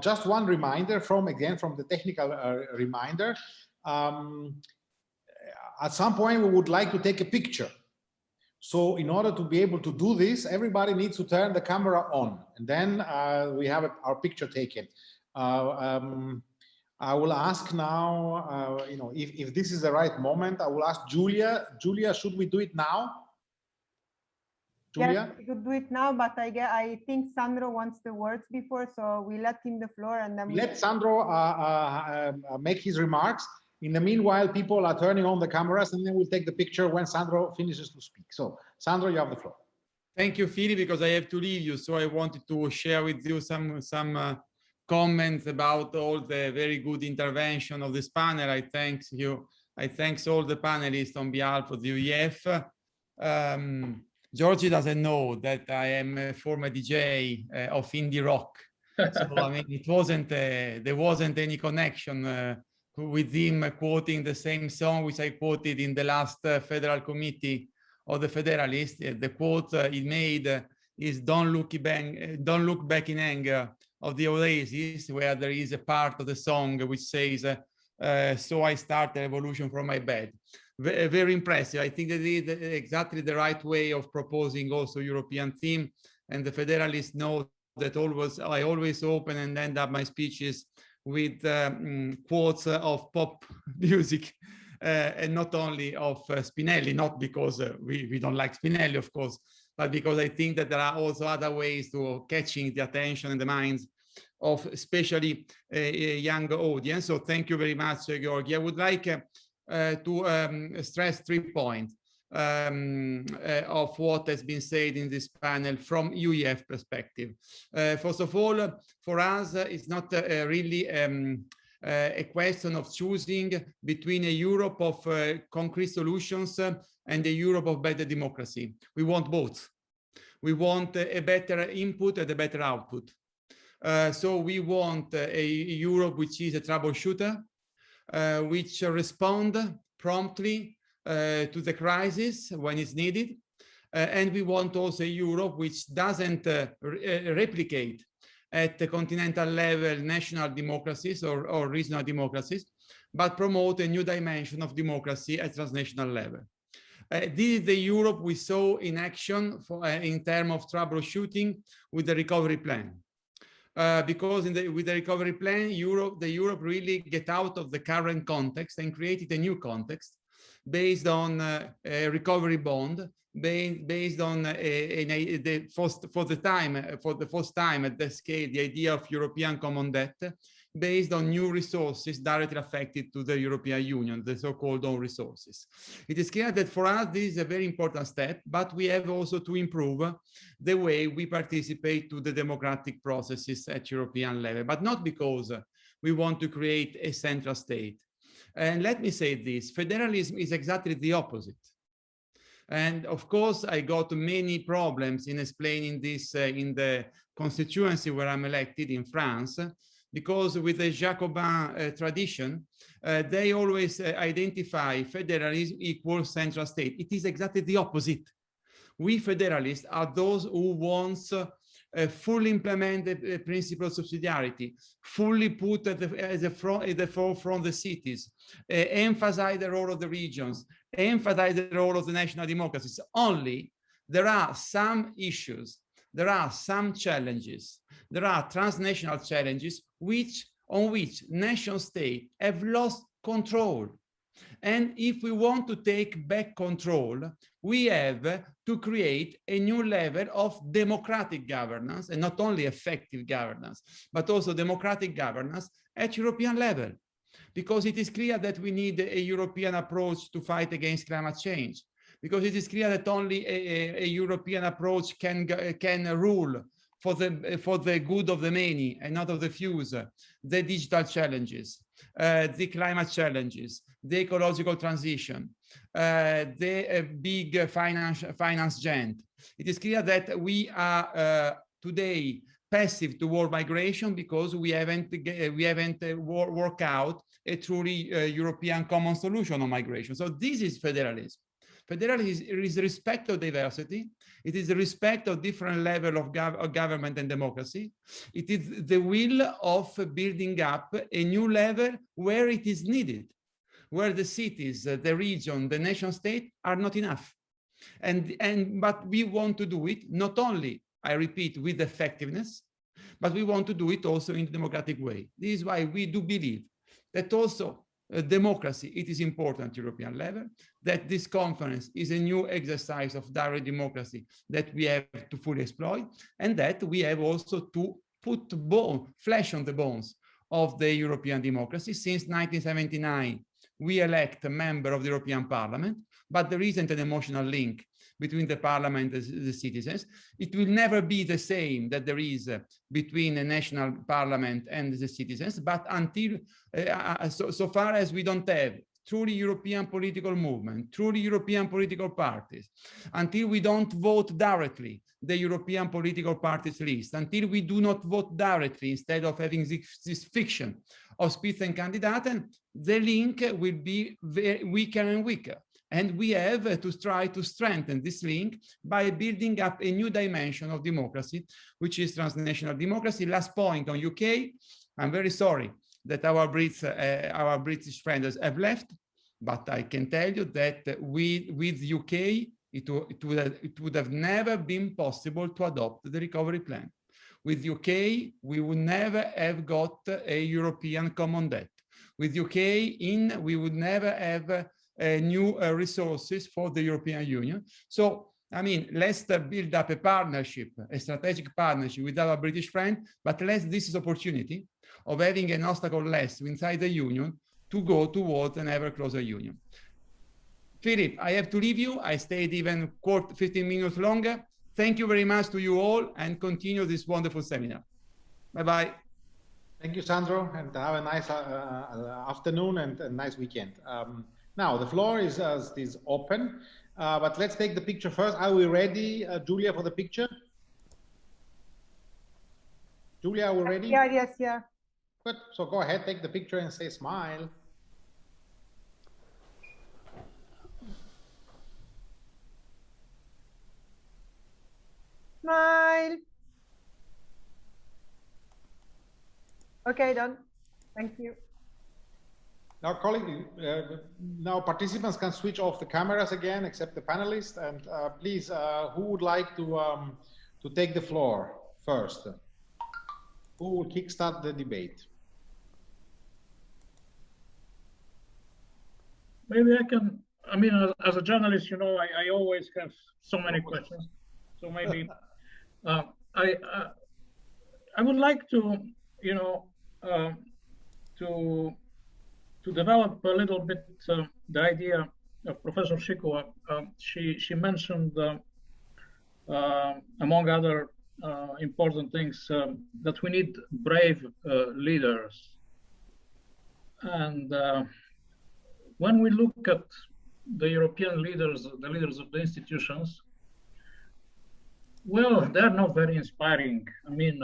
Just one reminder from the technical reminder. At some point, we would like to take a picture. So in order to be able to do this, everybody needs to turn the camera on, and then we have our picture taken. I will ask now, if this is the right moment, I will ask Julia. Julia, should we do it now? Julia? Yes, we could do it now, but I think Sandro wants the words before, so we let him the floor, and then let Sandro make his remarks. In the meanwhile, people are turning on the cameras, and then we'll take the picture when Sandro finishes to speak. So, Sandro, you have the floor. Thank you, Philip, because I have to leave you, so I wanted to share with you some comments about all the very good intervention of this panel. I thank you. I thank all the panelists on behalf of the UEF. Georgie doesn't know that I am a former DJ of indie rock. So I mean, there wasn't any connection with him quoting the same song which I quoted in the last Federal Committee of the Federalists. The quote he made is "Don't look back in anger" of the Oasis, where there is a part of the song which says, "So I start a revolution from my bed." Very impressive. I think that is exactly the right way of proposing also European theme, and the Federalists know that I always open and end up my speeches with quotes of pop music, and not only of Spinelli, not because we don't like Spinelli, of course, but because I think that there are also other ways to catching the attention and the minds of especially a young audience. So thank you very much, Georgi. I would like to stress 3 points of what has been said in this panel from UEF perspective. First of all, for us, it's not really a question of choosing between a Europe of concrete solutions and a Europe of better democracy. We want both. We want a better input and a better output. So we want a Europe which is a troubleshooter, which respond promptly to the crisis when it's needed. And we want also a Europe which doesn't replicate at the continental level national democracies or regional democracies, but promote a new dimension of democracy at transnational level. This is the Europe we saw in action in terms of troubleshooting with the recovery plan. Because with the recovery plan, Europe really get out of the current context and created a new context based on a recovery bond, based on for the first time at the scale, the idea of European common debt, based on new resources directly affected to the European Union, the so-called own resources. It is clear that for us, this is a very important step, but we have also to improve the way we participate to the democratic processes at European level, but not because we want to create a central state. And let me say this, federalism is exactly the opposite. And of course, I got many problems in explaining this in the constituency where I'm elected in France, because with the Jacobin tradition, they always identify federalism equals central state. It is exactly the opposite. We federalists are those who want fully implement the principle of subsidiarity, fully put at the forefront the cities, emphasize the role of the regions, emphasize the role of the national democracies. Only there are some issues, there are some challenges, there are transnational challenges on which nation states have lost control. And if we want to take back control, we have to create a new level of democratic governance, and not only effective governance, but also democratic governance at European level. Because it is clear that we need a European approach to fight against climate change. Because it is clear that only a European approach can rule for the good of the many and not of the few, the digital challenges, the climate challenges, the ecological transition, the big finance giant. It is clear that we are today passive toward migration because we haven't worked out a truly European common solution on migration. So this is federalism. Federalism is respect of diversity. It is the respect of different level of government and democracy. It is the will of building up a new level where it is needed, where the cities, the region, the nation state are not enough. But we want to do it not only, I repeat, with effectiveness, but we want to do it also in a democratic way. This is why we do believe that also democracy, it is important at European level, that this conference is a new exercise of direct democracy that we have to fully exploit, and that we have also to put flesh on the bones of the European democracy. Since 1979, we elect a member of the European Parliament, but there isn't an emotional link between the parliament and the citizens. It will never be the same that there is between a national parliament and the citizens, but until so far as we don't have truly European political movement, truly European political parties, until we don't vote directly the European political parties list, until we do not vote directly instead of having this fiction of Spitzenkandidaten, the link will be weaker and weaker. And we have to try to strengthen this link by building up a new dimension of democracy, which is transnational democracy. Last point on UK, I'm very sorry that our British friends have left, but I can tell you that with UK, it would have never been possible to adopt the recovery plan. With UK, we would never have got a European common debt. With UK we would never have new resources for the European Union. So, I mean, let's build up a partnership, a strategic partnership with our British friend, but let's this opportunity of having an obstacle less inside the Union to go towards an ever closer Union. Philip, I have to leave you. I stayed even 15 minutes longer. Thank you very much to you all, and continue this wonderful seminar. Bye-bye. Thank you, Sandro, and have a nice afternoon and a nice weekend. Now, the floor is open, but let's take the picture first. Are we ready, Julia, for the picture? Julia, are we ready? Yeah, yes, yeah. Good. So go ahead, take the picture and say smile. Smile. Okay, done. Thank you. Now, now participants can switch off the cameras again, except the panelists. And please, who would like to take the floor first? Who will kickstart the debate? Maybe I mean, as a journalist, you know, I always have so many questions. So maybe I would like to, you know, to develop a little bit the idea of Professor Chikova. She mentioned, among other important things, that we need brave leaders. And when we look at the European leaders, the leaders of the institutions, well, they're not very inspiring. I mean,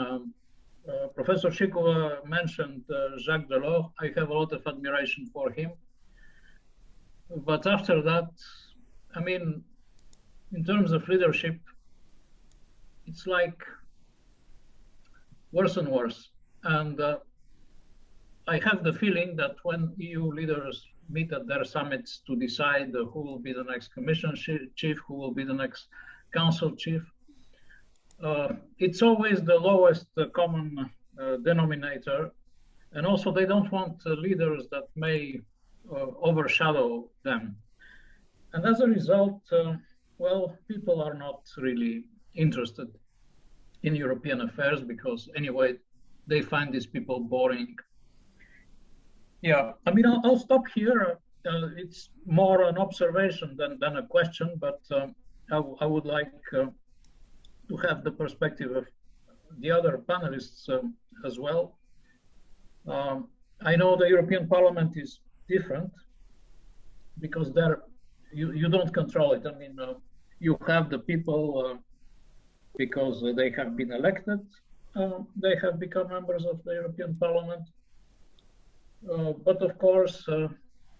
Professor Chikova mentioned Jacques Delors. I have a lot of admiration for him. But after that, I mean, in terms of leadership, it's like worse and worse. And I have the feeling that when EU leaders meet at their summits to decide who will be the next Commission chief, who will be the next Council chief, it's always the lowest common denominator. And also they don't want leaders that may overshadow them. And as a result, well, people are not really interested in European affairs because anyway, they find these people boring. Yeah, I mean, I'll stop here. It's more an observation than a question, but I would like to have the perspective of the other panelists as well. I know the European Parliament is different because there you don't control it. I mean, you have the people because they have been elected, they have become members of the European Parliament. But of course,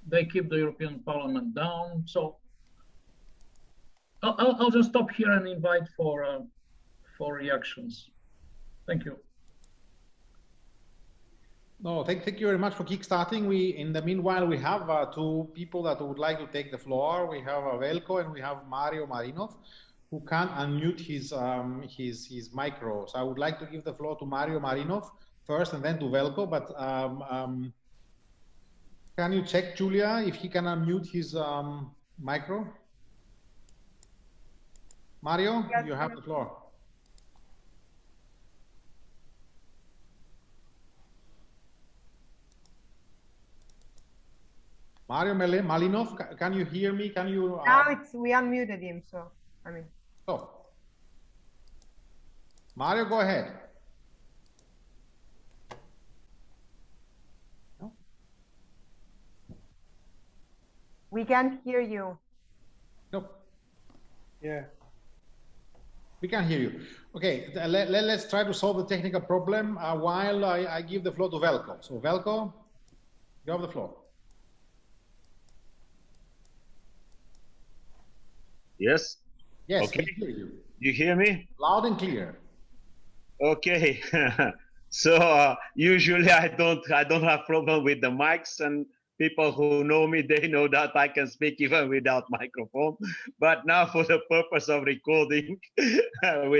they keep the European Parliament down. So I'll just stop here and invite for reactions. Thank you. No, thank you very much for kickstarting. In the meanwhile, we have two people that would like to take the floor. We have Velko and we have Mario Marinov, who can't unmute his micro. So I would like to give the floor to Mario Marinov first and then to Velko. But can you check, Julia, if he can unmute his micro? Mario, yes, you have the floor. Mario Malinov, can you hear me? Can you? Now we unmuted him, so I mean. Oh, Mario, go ahead. No? We can't hear you. Nope. Yeah. We can hear you. Okay, let's try to solve the technical problem while I give the floor to Velko. So Velko, you have the floor. Yes. Yes. Okay. We hear you. You hear me? Loud and clear. Okay. So usually I don't have problem with the mics, and people who know me, they know that I can speak even without microphone. But now for the purpose of recording, we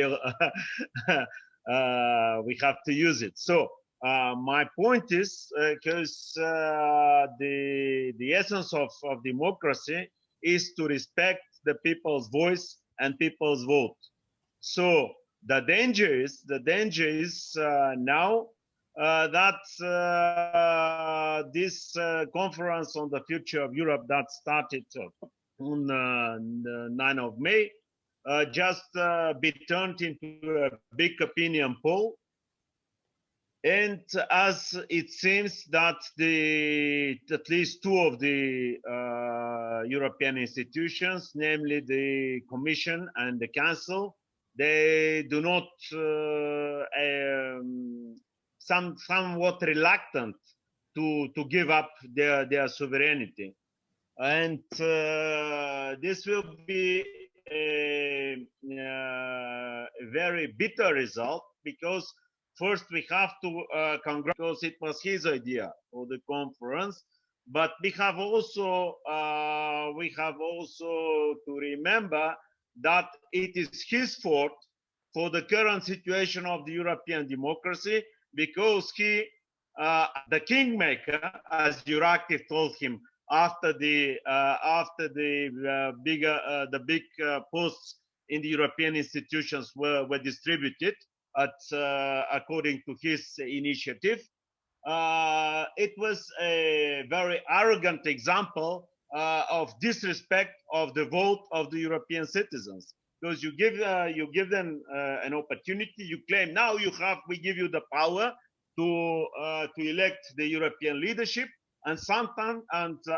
have to use it. So my point is, because the essence of democracy is to respect the people's voice and people's vote. So the danger is now that this conference on the future of Europe that started on the 9th of May just be turned into a big opinion poll. And as it seems that at least two of the European institutions, namely the Commission and the Council, they do not, somewhat reluctant to give up their sovereignty. And this will be a very bitter result, because first we have to congratulate, because it was his idea for the conference, but we have also to remember that it is his fault for the current situation of the European democracy, because he, the kingmaker, as Euractiv told him, after the big posts in the European institutions were distributed according to his initiative. It was a very arrogant example of disrespect of the vote of the European citizens, because you give them an opportunity. You claim now we give you the power to elect the European leadership, and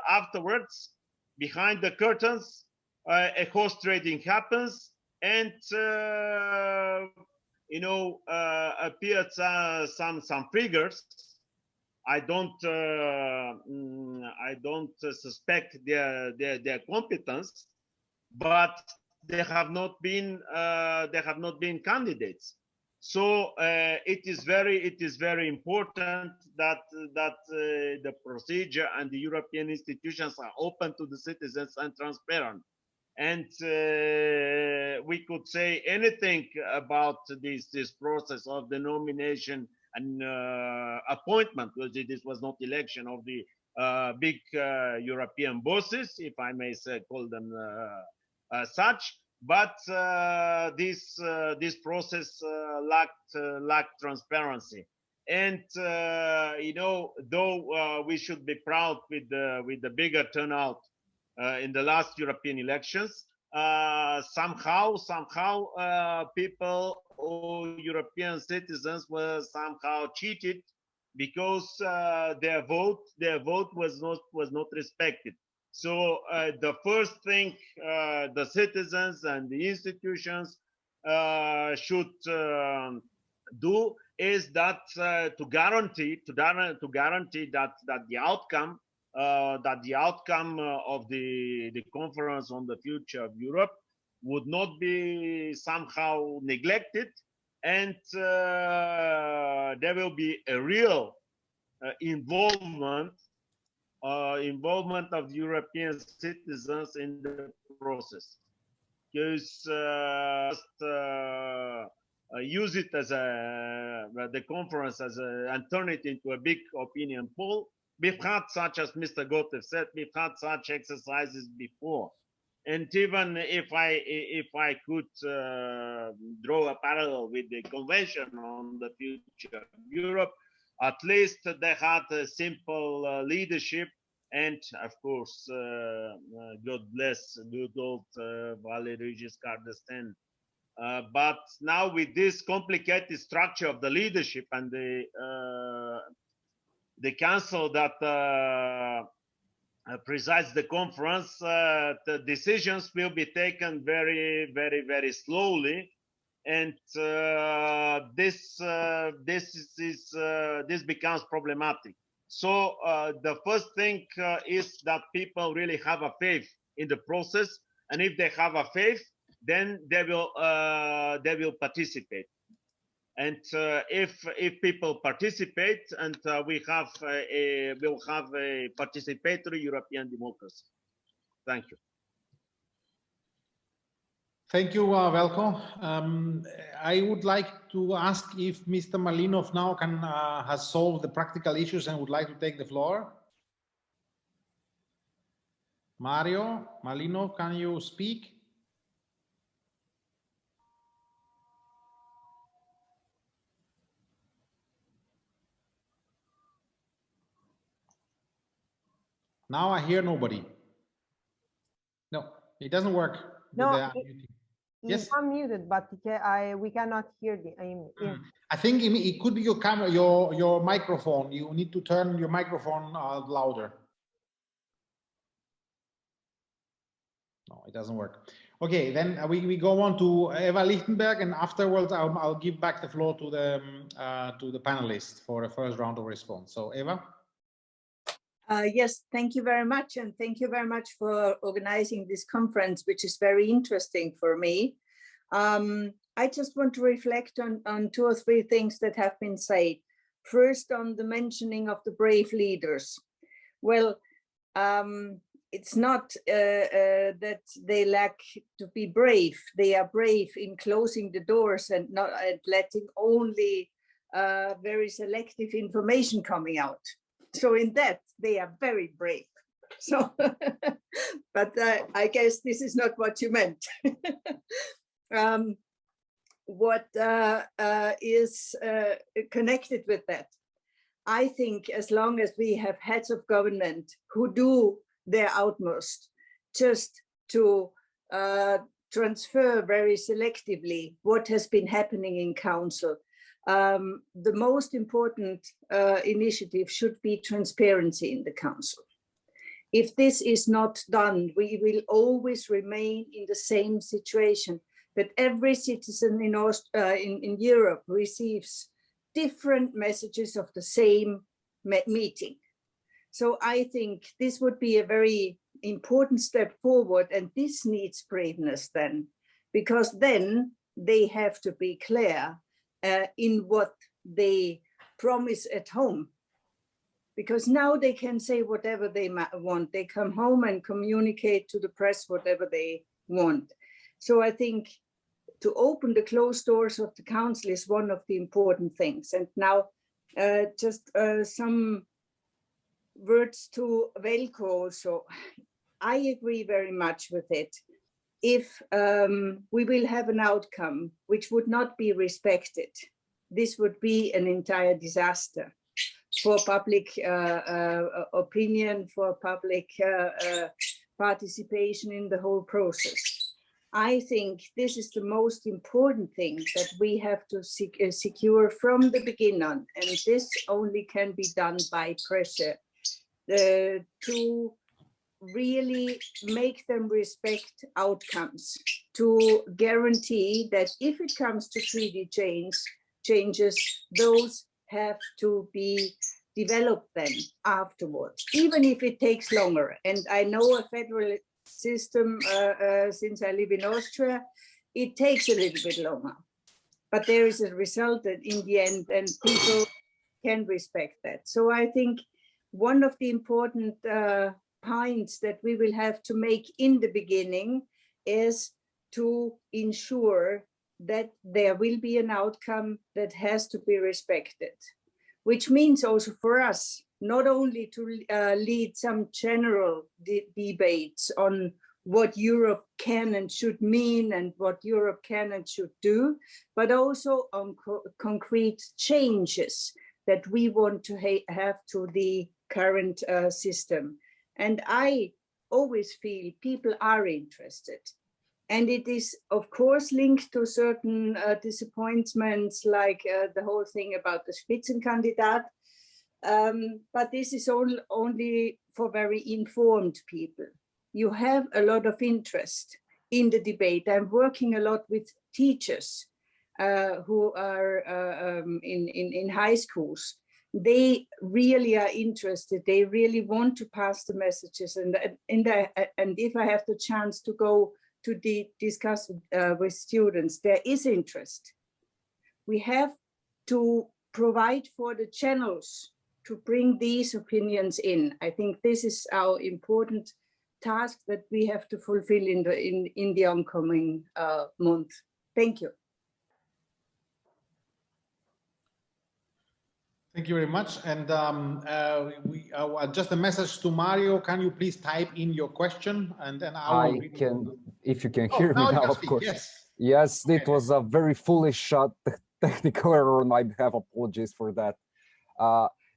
afterwards, behind the curtains, a horse trading happens, and appeared some figures. I don't suspect their competence, but they have not been candidates. So it is very important that the procedure and the European institutions are open to the citizens and transparent. And we could say anything about this process of the nomination and appointment, because this was not election of the big European bosses, if I may say, call them such. But this process lacked transparency. And though we should be proud with the bigger turnout in the last European elections, somehow people or European citizens were somehow cheated, because their vote was not respected. So the first thing the citizens and the institutions should do is that to guarantee that the outcome of the conference on the future of Europe would not be somehow neglected, and there will be a real involvement of the European citizens in the process. Because use it as the conference and turn it into a big opinion poll. We've had, such as Mr. Gotev said, we've had such exercises before. And even if I could draw a parallel with the Convention on the Future of Europe, at least they had a simple leadership, and of course, God bless good old Valéry Giscard d'Estaing. But now with this complicated structure of the leadership and the council that presides the conference, the decisions will be taken very, very, very slowly, and this becomes problematic. So the first thing is that people really have a faith in the process, and if they have a faith, then they will participate. And if people participate, and we'll have a participatory European democracy. Thank you. Thank you, Velko. I would like to ask if Mr. Malinov now has solved the practical issues and would like to take the floor. Mario Malinov, can you speak? Now I hear nobody. No, it doesn't work. No, yes, he's unmuted, but we cannot hear him. I think it could be your camera, your microphone. You need to turn your microphone louder. No, it doesn't work. Okay, then we go on to Eva Lichtenberg, and afterwards I'll give back the floor to the panelists for a first round of response. So Eva. Yes, thank you very much. And thank you very much for organizing this conference, which is very interesting for me. I just want to reflect on 2 or 3 things that have been said. First, on the mentioning of the brave leaders. Well, it's not that they lack to be brave. They are brave in closing the doors and not letting only very selective information coming out. So in that, they are very brave. So, but I guess this is not what you meant. What is connected with that? I think as long as we have heads of government who do their utmost just to transfer very selectively what has been happening in council, the most important initiative should be transparency in the council. If this is not done, we will always remain in the same situation, that every citizen in Europe receives different messages of the same meeting. So I think this would be a very important step forward, and this needs braveness then, because then they have to be clear in what they promise at home. Because now they can say whatever they want. They come home and communicate to the press whatever they want. So I think to open the closed doors of the council is one of the important things. And now just some words to Velko. So I agree very much with it. If we will have an outcome which would not be respected, this would be an entire disaster for public opinion, for public participation in the whole process. I think this is the most important thing that we have to secure from the beginning on, and this only can be done by pressure to really make them respect outcomes, to guarantee that if it comes to treaty changes, those have to be developed then afterwards, even if it takes longer. And I know a federal system, since I live in Austria, it takes a little bit longer. But there is a result that in the end, and people can respect that. So I think one of the important points that we will have to make in the beginning is to ensure that there will be an outcome that has to be respected, which means also for us, not only to lead some general debates on what Europe can and should mean and what Europe can and should do, but also on concrete changes that we want to have to the current system. And I always feel people are interested. And it is, of course, linked to certain disappointments, like the whole thing about the Spitzenkandidat. But this is only for very informed people. You have a lot of interest in the debate. I'm working a lot with teachers who are in high schools. They really are interested. They really want to pass the messages. And if I have the chance to go to discuss with students, there is interest. We have to provide for the channels to bring these opinions in. I think this is our important task that we have to fulfill in the oncoming month. Thank you. Thank you very much. And just a message to Mario. Can you please type in your question, and then I can, if you can hear me now, of course. Yes, okay. It was a very foolish technical error on my behalf. Apologies for that.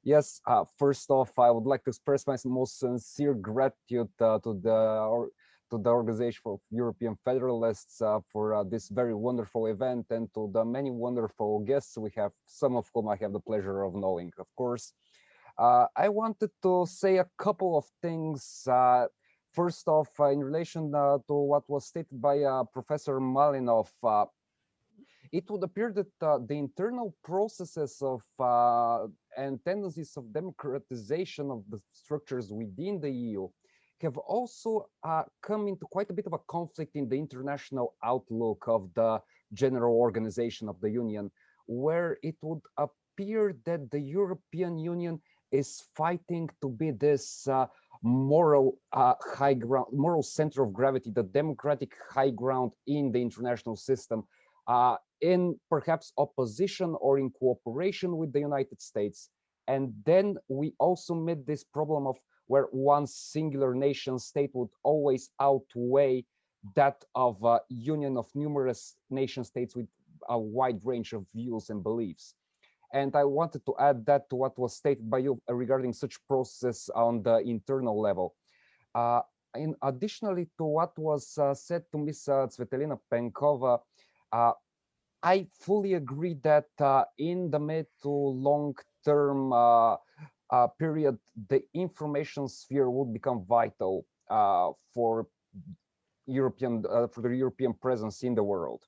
Yes, first off, I would like to express my most sincere gratitude to the Organization of European Federalists for this very wonderful event, and to the many wonderful guests we have, some of whom I have the pleasure of knowing, of course. I wanted to say a couple of things. First off, in relation to what was stated by Professor Malinov, it would appear that the internal processes of and tendencies of democratization of the structures within the EU have also come into quite a bit of a conflict in the international outlook of the general organization of the Union, where it would appear that the European Union is fighting to be this moral high ground, moral center of gravity, the democratic high ground in the international system, in perhaps opposition or in cooperation with the United States. And then we also met this problem of where one singular nation state would always outweigh that of a union of numerous nation states with a wide range of views and beliefs. And I wanted to add that to what was stated by you regarding such process on the internal level. In additionally to what was said to Ms. Tsvetelina Penkova, I fully agree that in the mid to long term period, the information sphere would become vital for the European presence in the world.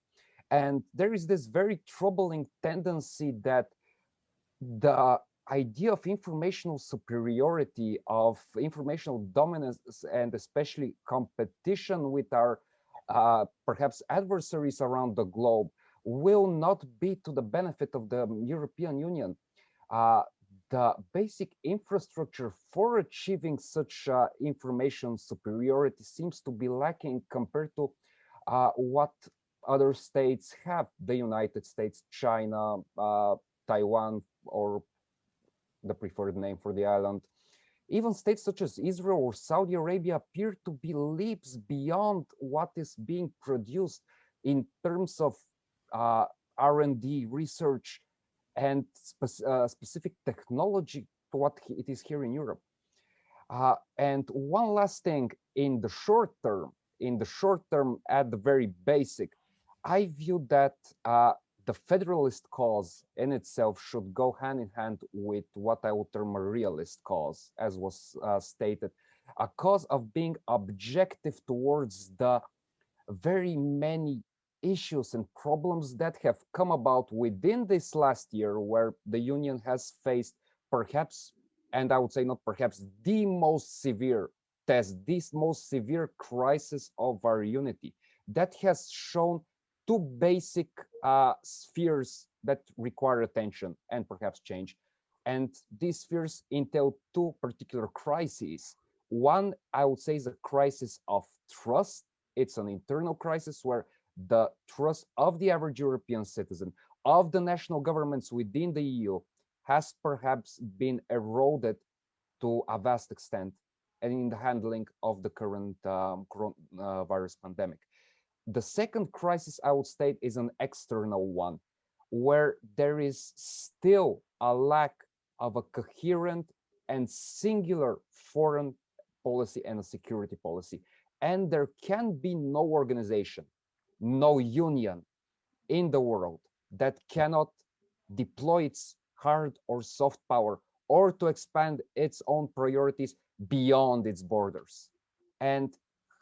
And there is this very troubling tendency that the idea of informational superiority, of informational dominance, and especially competition with our perhaps adversaries around the globe will not be to the benefit of the European Union. The basic infrastructure for achieving such information superiority seems to be lacking compared to what other states have, the United States, China, Taiwan, or the preferred name for the island. Even states such as Israel or Saudi Arabia appear to be leaps beyond what is being produced in terms of R&D, research, and specific technology to what it is here in Europe. And one last thing, in the short term, at the very basic, I view that the federalist cause in itself should go hand in hand with what I would term a realist cause, as was stated, a cause of being objective towards the very many issues and problems that have come about within this last year, where the Union has faced perhaps, and I would say not perhaps, the most severe test, this most severe crisis of our unity that has shown two basic spheres that require attention and perhaps change. And these spheres entail two particular crises. One, I would say, is a crisis of trust. It's an internal crisis where the trust of the average European citizen, of the national governments within the EU, has perhaps been eroded to a vast extent and in the handling of the current coronavirus pandemic. The second crisis, I would state, is an external one, where there is still a lack of a coherent and singular foreign policy and a security policy. And there can be no organization, no union in the world that cannot deploy its hard or soft power or to expand its own priorities beyond its borders. And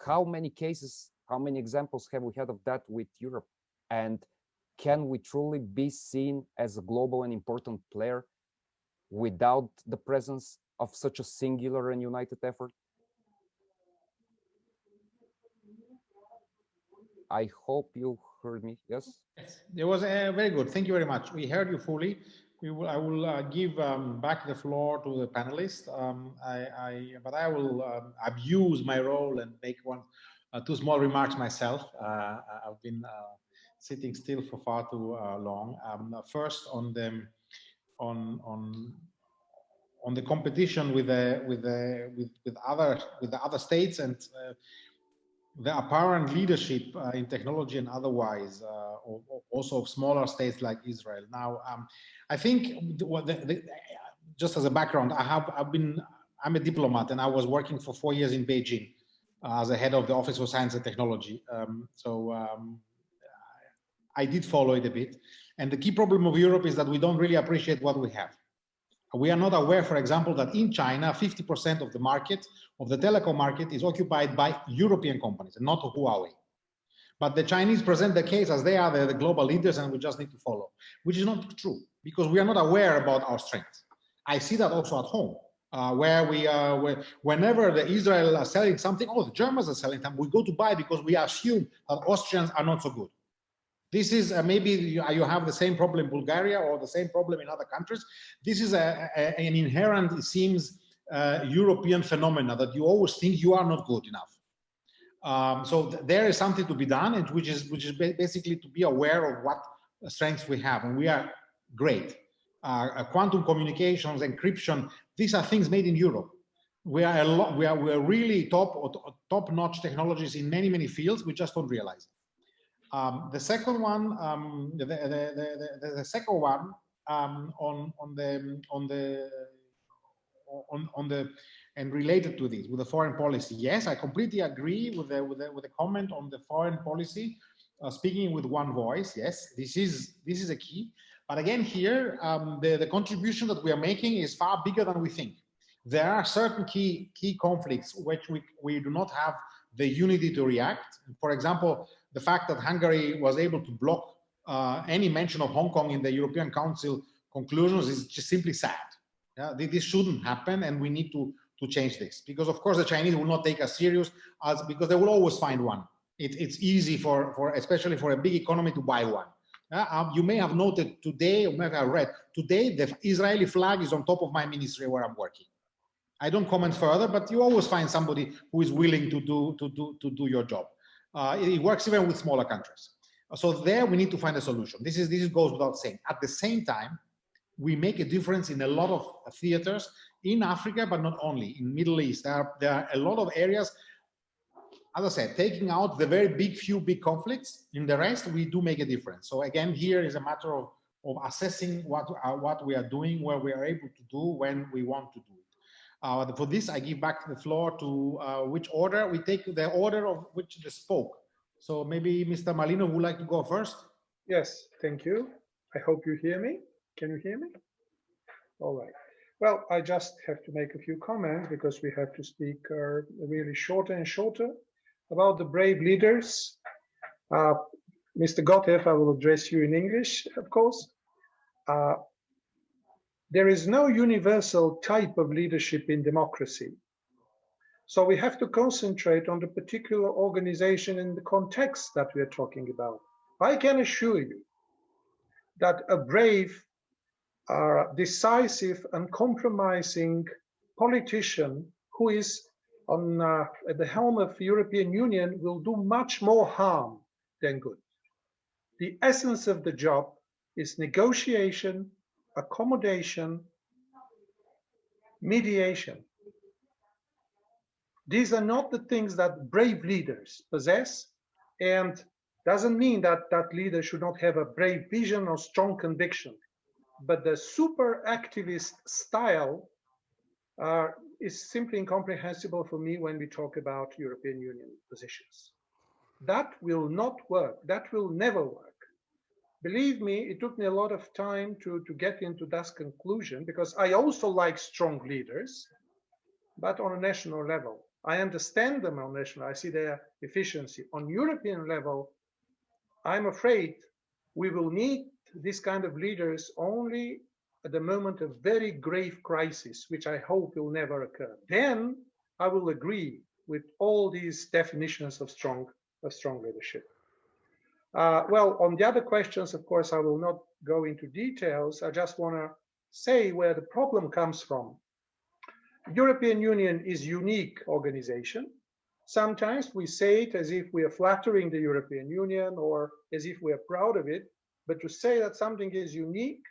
how many cases, how many examples have we had of that with Europe? And can we truly be seen as a global and important player without the presence of such a singular and united effort? I hope you heard me. Yes? Yes, it was very good. Thank you very much. We heard you fully. I will give back the floor to the panelists. But I will abuse my role and make two small remarks myself. I've been sitting still for far too long. First, on the competition with the other states and the apparent leadership in technology and otherwise, also of smaller states like Israel. Now, I think just as a background, I'm a diplomat, and I was working for 4 years in Beijing as a head of the Office for Science and Technology. I did follow it a bit. And the key problem of Europe is that we don't really appreciate what we have. We are not aware, for example, that in China, 50% of the market, of the telecom market, is occupied by European companies and not Huawei. But the Chinese present the case as they are the global leaders and we just need to follow, which is not true because we are not aware about our strengths. I see that also at home, whenever the Israel are selling something, the Germans are selling something, we go to buy because we assume that Austrians are not so good. This is maybe you have the same problem in Bulgaria or the same problem in other countries. This is an inherent, it seems, European phenomena that you always think you are not good enough. So there is something to be done, and which is basically to be aware of what strengths we have, and we are great. Quantum communications, encryption, these are things made in Europe. we are really top-notch technologies in many fields. We just don't realize it. The second one, the second one on the and related to this with the foreign policy. Yes, I completely agree with the comment on the foreign policy. Speaking with one voice. Yes, this is a key. But again, here the contribution that we are making is far bigger than we think. There are certain key conflicts which we do not have the unity to react. For example, the fact that Hungary was able to block any mention of Hong Kong in the European Council conclusions is just simply sad. Yeah, this shouldn't happen, and we need to change this, because of course the Chinese will not take us serious because they will always find one. It's easy for especially for a big economy to buy one. You may have noted today, or maybe I read today, the Israeli flag is on top of my ministry where I'm working. I don't comment further, but you always find somebody who is willing to do your job. It works even with smaller countries. So there we need to find a solution. This goes without saying. At the same time, we make a difference in a lot of theaters in Africa, but not only in Middle East. There are a lot of areas. As I said, taking out the very few big conflicts, in the rest we do make a difference. So again, here is a matter of assessing what we are doing, where we are able to do, when we want to do it. For this, I give back the floor to which order we take, the order of which they spoke. So maybe Mr. Malino would like to go first. Yes, thank you. I hope you hear me. Can you hear me? All right. Well, I just have to make a few comments because we have to speak really shorter and shorter about the brave leaders. Mr. Gotev, I will address you in English, of course. There is no universal type of leadership in democracy. So we have to concentrate on the particular organization in the context that we are talking about. I can assure you that a brave, decisive, uncompromising politician who is at the helm of the European Union will do much more harm than good. The essence of the job is negotiation, accommodation, mediation. These are not the things that brave leaders possess, and doesn't mean that that leader should not have a brave vision or strong conviction. But the super activist style is simply incomprehensible for me when we talk about European Union positions. That will not work. That will never work. Believe me, it took me a lot of time to get into that conclusion, because I also like strong leaders, but on a national level. I understand them on national, I see their efficiency. On European level, I'm afraid we will need this kind of leaders only at the moment of very grave crisis, which I hope will never occur. Then I will agree with all these definitions of strong leadership. Well, on the other questions, of course, I will not go into details. I just want to say where the problem comes from. European Union is a unique organization. Sometimes we say it as if we are flattering the European Union or as if we are proud of it. But to say that something is unique,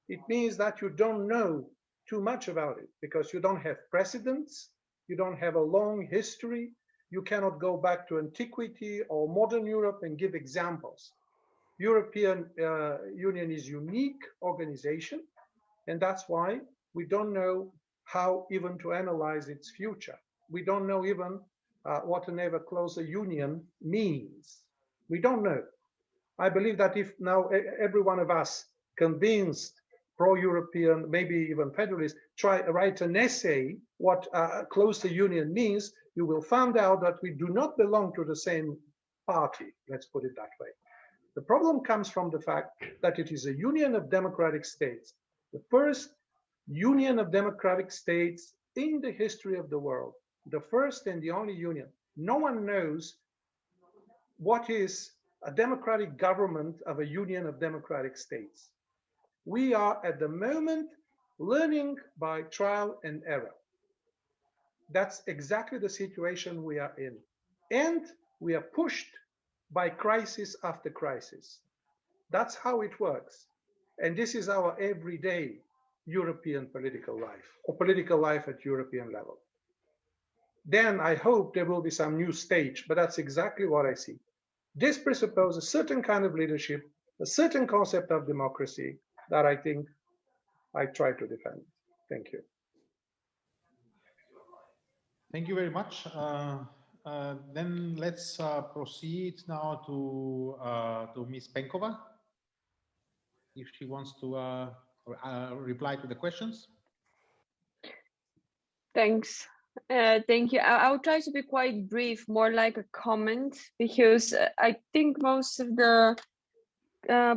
it means that you don't know too much about it, because you don't have precedents, you don't have a long history, you cannot go back to antiquity or modern Europe and give examples. European Union is a unique organization, and that's why we don't know how even to analyze its future. We don't know even what an ever closer union means. We don't know. I believe that if now every one of us convinced pro-European, maybe even federalist, write an essay what closer union means, you will find out that we do not belong to the same party, let's put it that way. The problem comes from the fact that it is a union of democratic states, the first union of democratic states in the history of the world, the first and the only union. No one knows what is a democratic government of a union of democratic states. We are at the moment learning by trial and error. That's exactly the situation we are in. And we are pushed by crisis after crisis. That's how it works. And this is our everyday European political life, or political life at European level. then I hope there will be some new stage, but that's exactly what I see. This presupposes a certain kind of leadership, a certain concept of democracy that I think I try to defend. Thank you. Thank you very much. Then let's proceed now to Ms. Penkova, if she wants to reply to the questions. Thanks. Thank you. I'll try to be quite brief, more like a comment, because I think most of the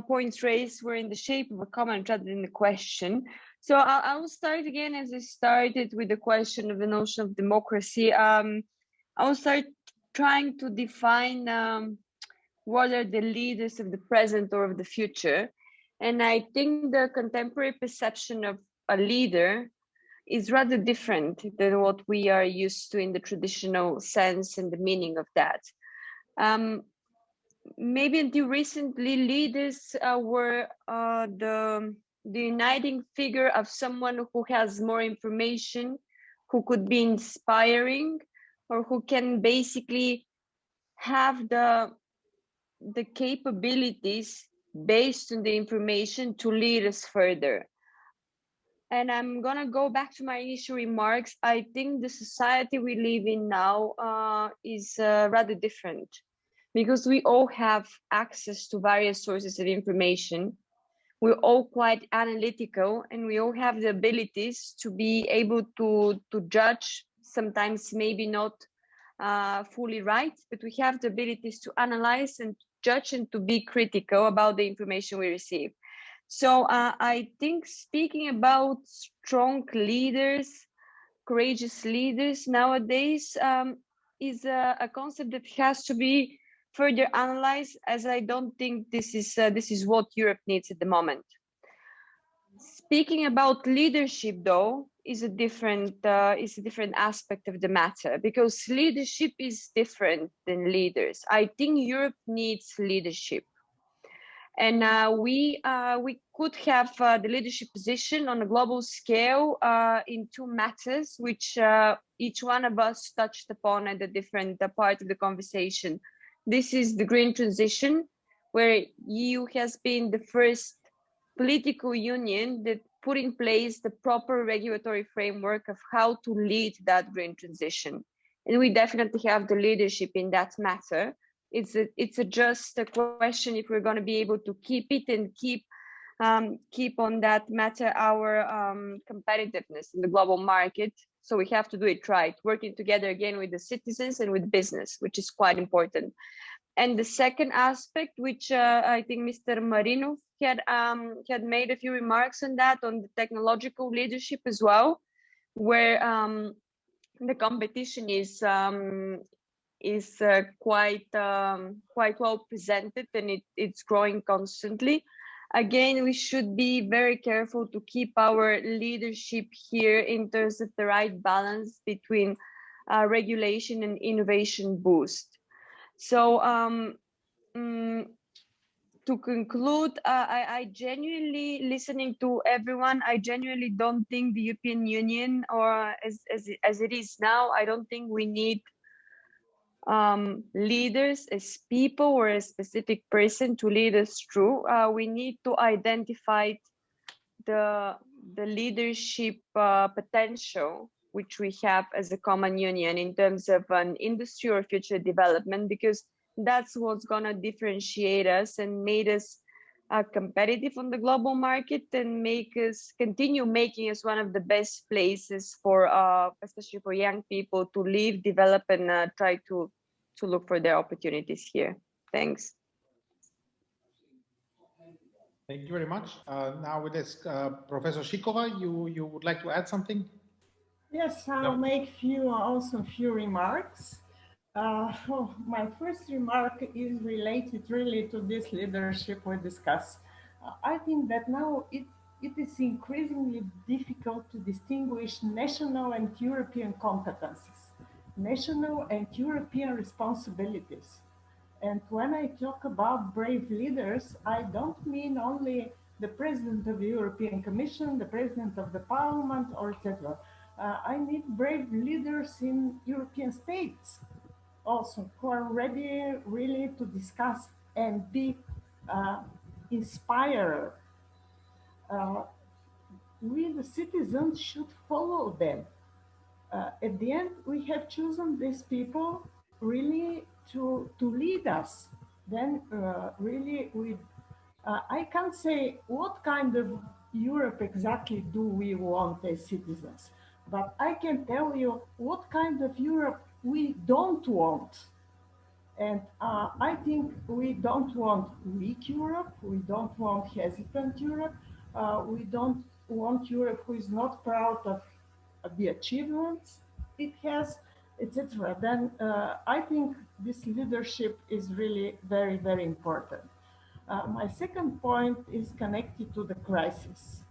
points raised were in the shape of a comment rather than a question. So I'll start again as I started with the question of the notion of democracy. I'll start trying to define what are the leaders of the present or of the future. And I think the contemporary perception of a leader is rather different than what we are used to in the traditional sense and the meaning of that. Maybe until recently, leaders were the uniting figure of someone who has more information, who could be inspiring, or who can basically have the capabilities based on the information to lead us further. And I'm gonna go back to my initial remarks. I think the society we live in now is rather different, because we all have access to various sources of information. We're all quite analytical, and we all have the abilities to be able to judge, sometimes maybe not fully right, but we have the abilities to analyze and judge and to be critical about the information we receive. So I think speaking about strong leaders, courageous leaders nowadays is a concept that has to be further analyzed, as I don't think this is what Europe needs at the moment. Speaking about leadership, though, is a different aspect of the matter, because leadership is different than leaders. I think Europe needs leadership. And we could have the leadership position on a global scale in two matters, which each one of us touched upon at a different part of the conversation. This is the green transition, where EU has been the first political union that put in place the proper regulatory framework of how to lead that green transition. And we definitely have the leadership in that matter. It's just a question if we're going to be able to keep it and keep on that matter our competitiveness in the global market. So we have to do it right, working together again with the citizens and with business, which is quite important. And the second aspect, which I think Mr. Marinov had made a few remarks on that, on the technological leadership as well, where the competition is quite well presented, and it's growing constantly. Again, we should be very careful to keep our leadership here in terms of the right balance between regulation and innovation boost. So to conclude, I genuinely, listening to everyone, I genuinely don't think the European Union, or as it is now, I don't think we need leaders as people or a specific person to lead us through. We need to identify the leadership potential which we have as a common union in terms of an industry or future development, because that's what's going to differentiate us and made us competitive on the global market, and make us continue making us one of the best places for especially for young people to live, develop, and try to look for their opportunities here. Thanks. Thank you very much. Now with this, Professor Chikova, you would like to add something? Yes, I'll make a few remarks. My first remark is related really to this leadership we discussed. I think that now it is increasingly difficult to distinguish national and European competencies, national and European responsibilities. And when I talk about brave leaders, I don't mean only the President of the European Commission, the President of the Parliament, or etc. I need brave leaders in European states also who are ready really to discuss and be inspired. We, the citizens, should follow them. At the end, we have chosen these people really to lead us. Then really I can't say what kind of Europe exactly do we want as citizens, but I can tell you what kind of Europe we don't want. And I think we don't want weak Europe, we don't want hesitant Europe, we don't want Europe who is not proud of the achievements it has, etc. Then I think this leadership is really very, very important. My second point is connected to the crisis.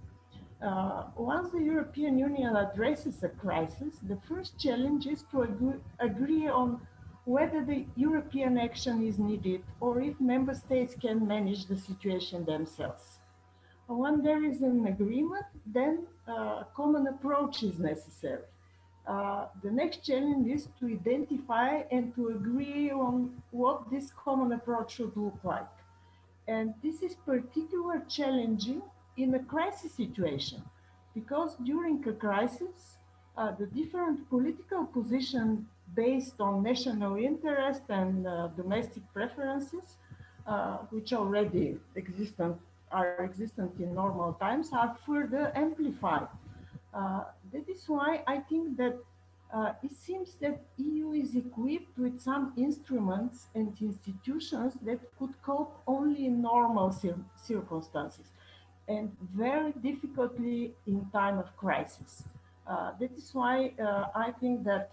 Once the European Union addresses a crisis, the first challenge is to agree on whether the European action is needed or if member states can manage the situation themselves. When there is an agreement, then a common approach is necessary. The next challenge is to identify and to agree on what this common approach should look like. And this is particularly challenging in a crisis situation, because during a crisis, the different political positions based on national interest and domestic preferences, which already are existent in normal times, are further amplified. That is why I think that it seems that EU is equipped with some instruments and institutions that could cope only in normal circumstances and very difficultly in time of crisis. That is why I think that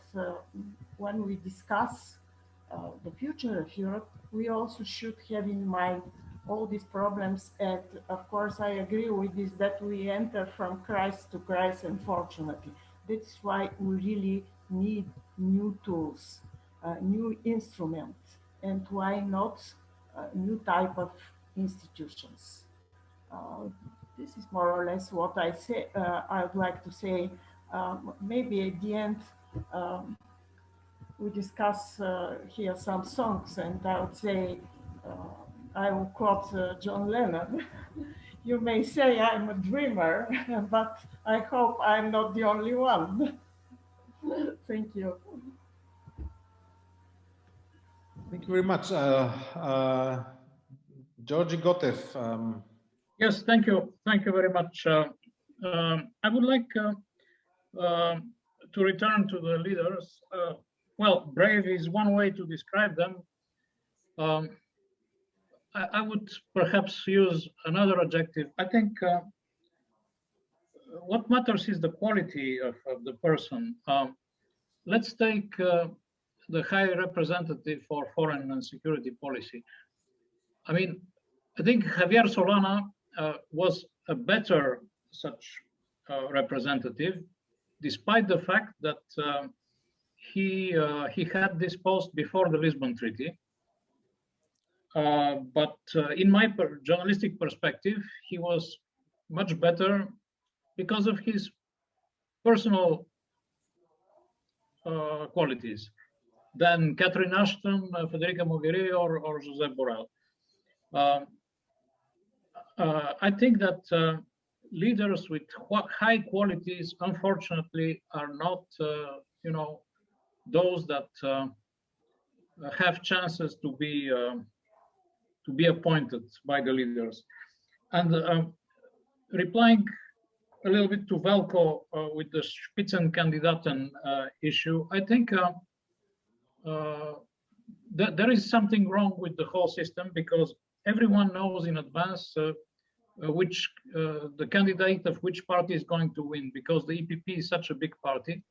when we discuss the future of Europe, we also should have in mind all these problems. And of course, I agree with this, that we enter from crisis to crisis, unfortunately. That's why we really need new tools, new instruments, and why not new type of institutions. This is more or less what I say. I would like to say. Maybe at the end, we discuss here some songs, and I would say, I will quote John Lennon. You may say I'm a dreamer, but I hope I'm not the only one. Thank you. Thank you very much. Georgi Gotev. Yes, thank you. Thank you very much. I would like to return to the leaders. Well, brave is one way to describe them. I would perhaps use another adjective. I think what matters is the quality of the person. Let's take the High Representative for Foreign and Security Policy. I mean, I think Javier Solana was a better such representative, despite the fact that he had this post before the Lisbon Treaty. But in my journalistic perspective, he was much better because of his personal qualities than Catherine Ashton, Federica Mogherini, or Josep Borrell. I think that leaders with high qualities, unfortunately, are not, you know, those that have chances to be appointed by the leaders. And replying a little bit to Velko with the Spitzenkandidaten issue, I think there is something wrong with the whole system, because everyone knows in advance which the candidate of which party is going to win, because the EPP is such a big party.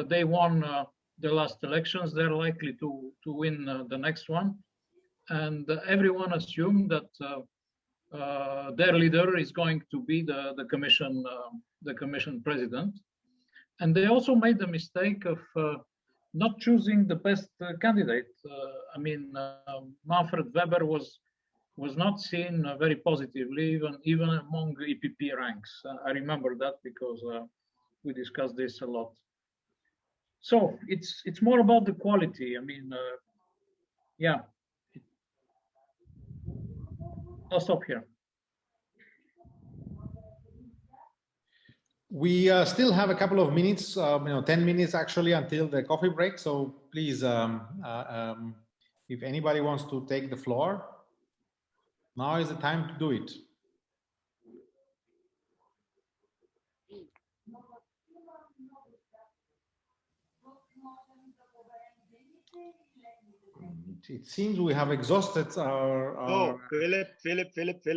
They won the last elections, they're likely to win the next one. And everyone assumed that their leader is going to be the commission president. And they also made the mistake of not choosing the best candidate. I mean, Manfred Weber was not seen very positively, even among EPP ranks. I remember that because We discussed this a lot. So it's more about the quality. I mean, yeah. I'll stop here. We still have a couple of minutes, 10 minutes actually until the coffee break. So please, if anybody wants to take the floor, now is the time to do it. It seems we have exhausted our... Oh, Philip.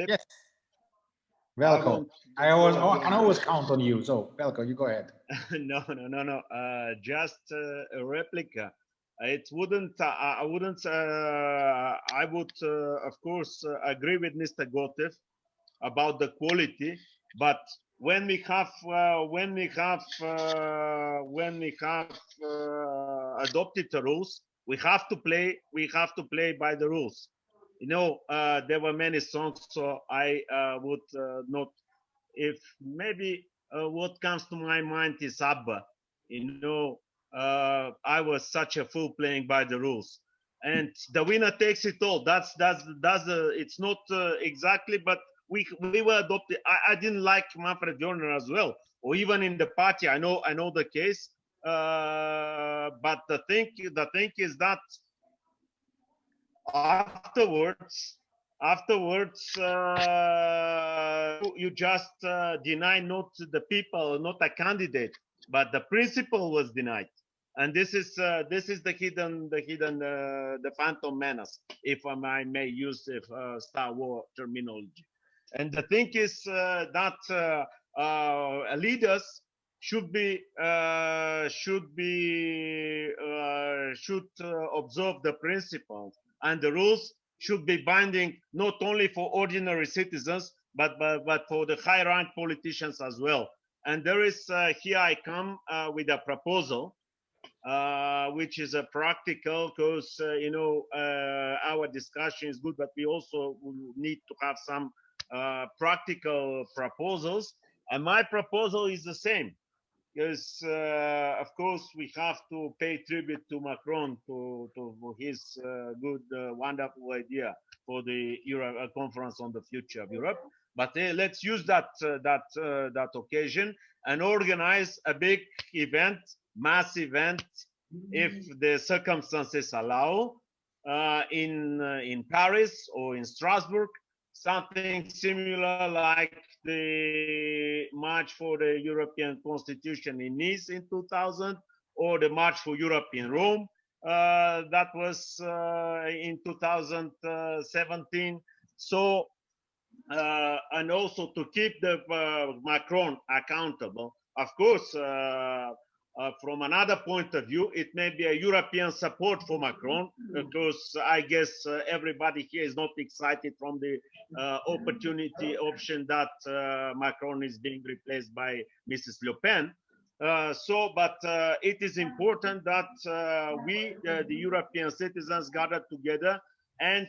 Yes. Welcome. I can always count on you. So, Velko, you go ahead. No. Just a replica. It wouldn't. I wouldn't. I would, of course, agree with Mr. Gotev about the quality. But when we have adopted the rules, we have to play. We have to play by the rules. You know, there were many songs, so I would not. If maybe what comes to my mind is ABBA. You know, I was such a fool playing by the rules, and the winner takes it all. That's it's not exactly, but we were adopted. I didn't like Manfred Wörner as well, or even in the party. I know the case, but the thing is that afterwards you just deny not the people, not a candidate, but the principle was denied. And this is the phantom menace, if I may use the Star Wars terminology. And the thing is that leaders should observe the principles, and the rules should be binding not only for ordinary citizens but for the high rank politicians as well. And there is here I come with a proposal which is a practical, because you know, our discussion is good, but we also need to have some practical proposals. And my proposal is the same, because of course we have to pay tribute to Macron for his good, wonderful idea for the conference on the future of Europe. But let's use that occasion and organize a big event, mass event, if the circumstances allow, in Paris or in Strasbourg, something similar like the March for the European Constitution in Nice in 2000, or the March for Europe in Rome, that was in 2017. So, and also to keep the Macron accountable. Of course, from another point of view, it may be a European support for Macron, because I guess everybody here is not excited from the option that Macron is being replaced by Mrs. Le Pen. But it is important that we, the European citizens, gather together and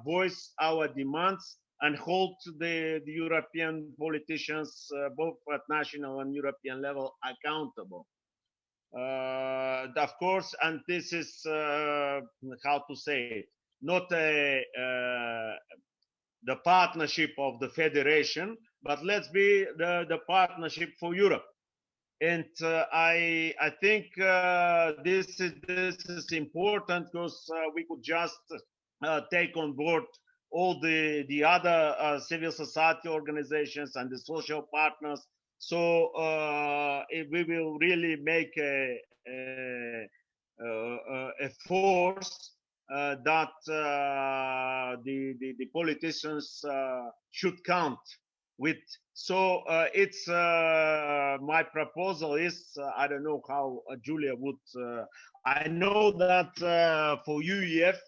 voice our demands and hold the European politicians, both at national and European level, accountable. Of course, and this is, how to say it, not the partnership of the federation, but let's be the partnership for Europe. And I think this is important, because we could just take on board all the other civil society organizations and the social partners. So we will really make a force that the politicians should count with. So it's my proposal is, I don't know how Julia would, I know that for UEF,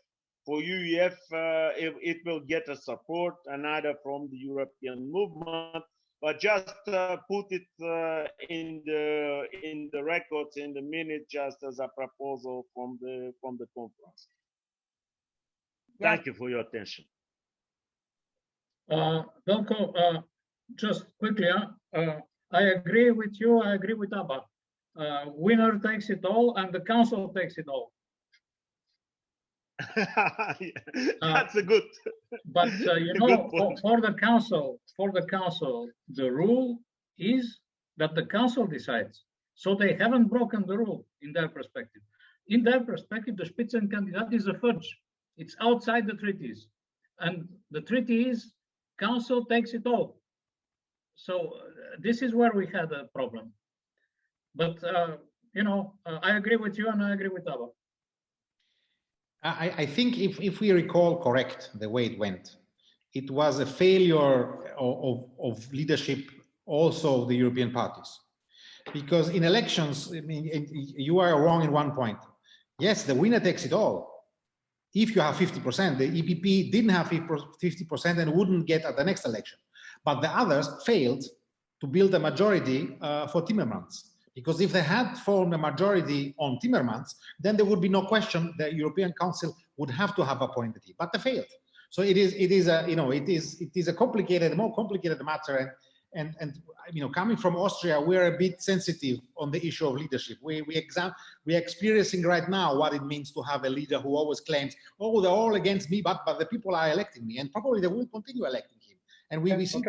it will get a support, another from the European movement, but just put it in the records, in the minute, just as a proposal from the conference. Yeah. Thank you for your attention. Velko, just quickly, I agree with you. I agree with Abba. Winner takes it all, and the council takes it all. That's a good. But you know, for the council, the rule is that the council decides. So they haven't broken the rule in their perspective. In their perspective, the Spitzenkandidat is a fudge. It's outside the treaties, and the treaty is council takes it all. So this is where we had a problem. But you know, I agree with you, and I agree with Abba. I think if we recall correct the way it went, it was a failure of leadership also of the European parties. Because in elections, I mean, you are wrong in one point. Yes, the winner takes it all. If you have 50%, the EPP didn't have 50% and wouldn't get at the next election. But the others failed to build a majority for Timmermans. Because if they had formed a majority on Timmermans, then there would be no question the European Council would have to have appointed him. But they failed. So it is a complicated, more complicated matter. And you know, coming from Austria, we're a bit sensitive on the issue of leadership. We're experiencing right now what it means to have a leader who always claims, "Oh, they're all against me, but the people are electing me," and probably they will continue electing him. And we see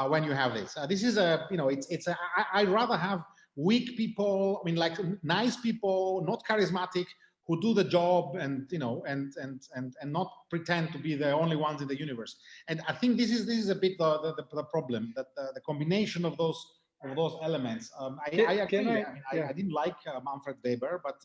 when you have this. This is I'd rather have weak people. I mean, like nice people, not charismatic, who do the job and and not pretend to be the only ones in the universe. And I think this is a bit the problem, that the combination of those elements. I agree. I didn't like Manfred Weber, but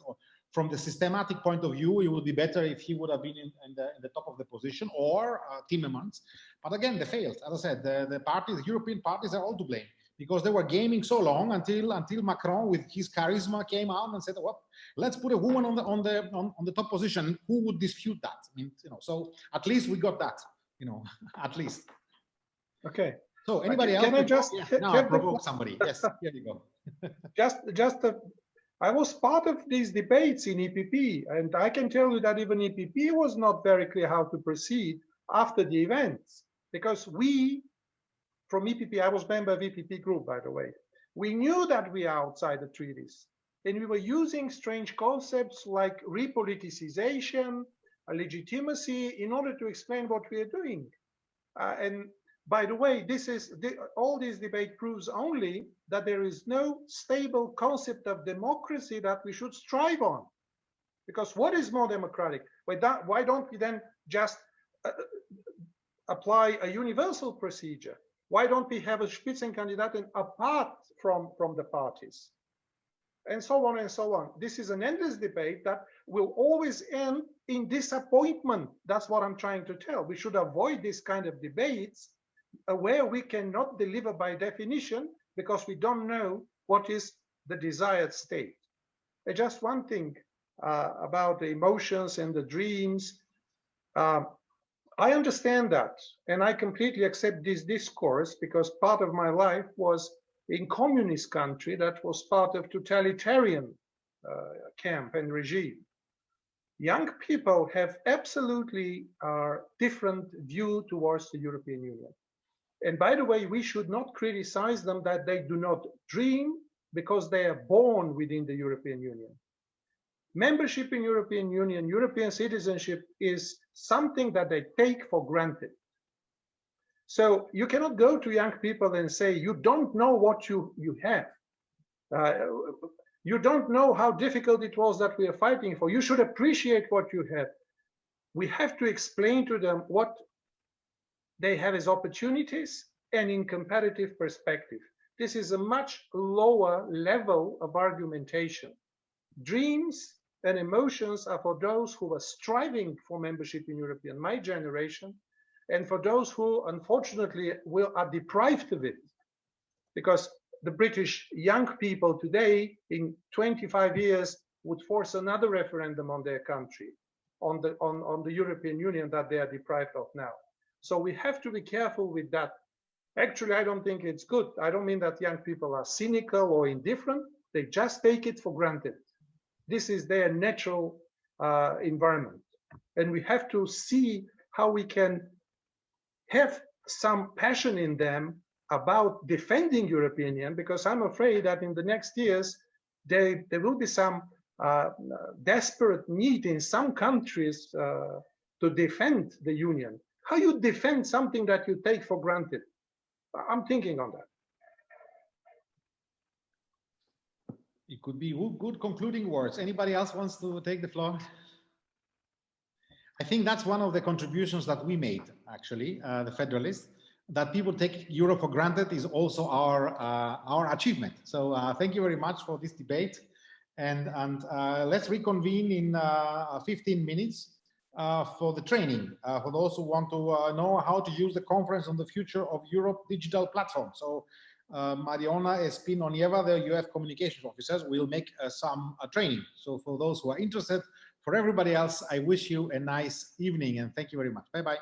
from the systematic point of view, it would be better if he would have been in the top of the position, or Timmermans. But again, they failed. As I said, the European parties are all to blame, because they were gaming so long until Macron, with his charisma, came out and said, "Well, let's put a woman on the top position." Who would dispute that? I mean, so at least we got that, at least. Okay. So anybody else? Can I just now I provoke somebody? Yes, here you go. I was part of these debates in EPP, and I can tell you that even EPP was not very clear how to proceed after the events, because we, from EPP, I was member of EPP group, by the way, we knew that we are outside the treaties, and we were using strange concepts like repoliticization, legitimacy, in order to explain what we are doing. And by the way, all this debate proves only that there is no stable concept of democracy that we should strive on. Because what is more democratic? Why don't we then just apply a universal procedure? Why don't we have a Spitzenkandidatin apart from the parties? And so on and so on. This is an endless debate that will always end in disappointment. That's what I'm trying to tell. We should avoid this kind of debates where we cannot deliver by definition because we don't know what is the desired state. And just one thing about the emotions and the dreams. I understand that, and I completely accept this discourse, because part of my life was in communist country that was part of totalitarian camp and regime. Young people have absolutely different view towards the European Union. And by the way, we should not criticize them that they do not dream, because they are born within the European Union. Membership in European Union, European citizenship is something that they take for granted. So you cannot go to young people and say, you don't know what you have. You don't know how difficult it was that we are fighting for. You should appreciate what you have. We have to explain to them what they have as opportunities and in comparative perspective. This is a much lower level of argumentation. Dreams and emotions are for those who are striving for membership in European, my generation, and for those who unfortunately are deprived of it. Because the British young people today, in 25 years, would force another referendum on their country, on the European Union that they are deprived of now. So we have to be careful with that. Actually, I don't think it's good. I don't mean that young people are cynical or indifferent. They just take it for granted. This is their natural environment. And we have to see how we can have some passion in them about defending European Union, because I'm afraid that in the next years, there will be some desperate need in some countries to defend the Union. How you defend something that you take for granted? I'm thinking on that. It could be good concluding words. Anybody else wants to take the floor? I think that's one of the contributions that we made, actually, the Federalists, that people take Europe for granted is also our achievement. So thank you very much for this debate. And let's reconvene in 15 minutes for the training, for those who want to know how to use the conference on the future of Europe digital platform. So Mariona Espinonieva, the UF communications officers, will make some training. So for those who are interested, for everybody else, I wish you a nice evening and thank you very much. Bye-bye.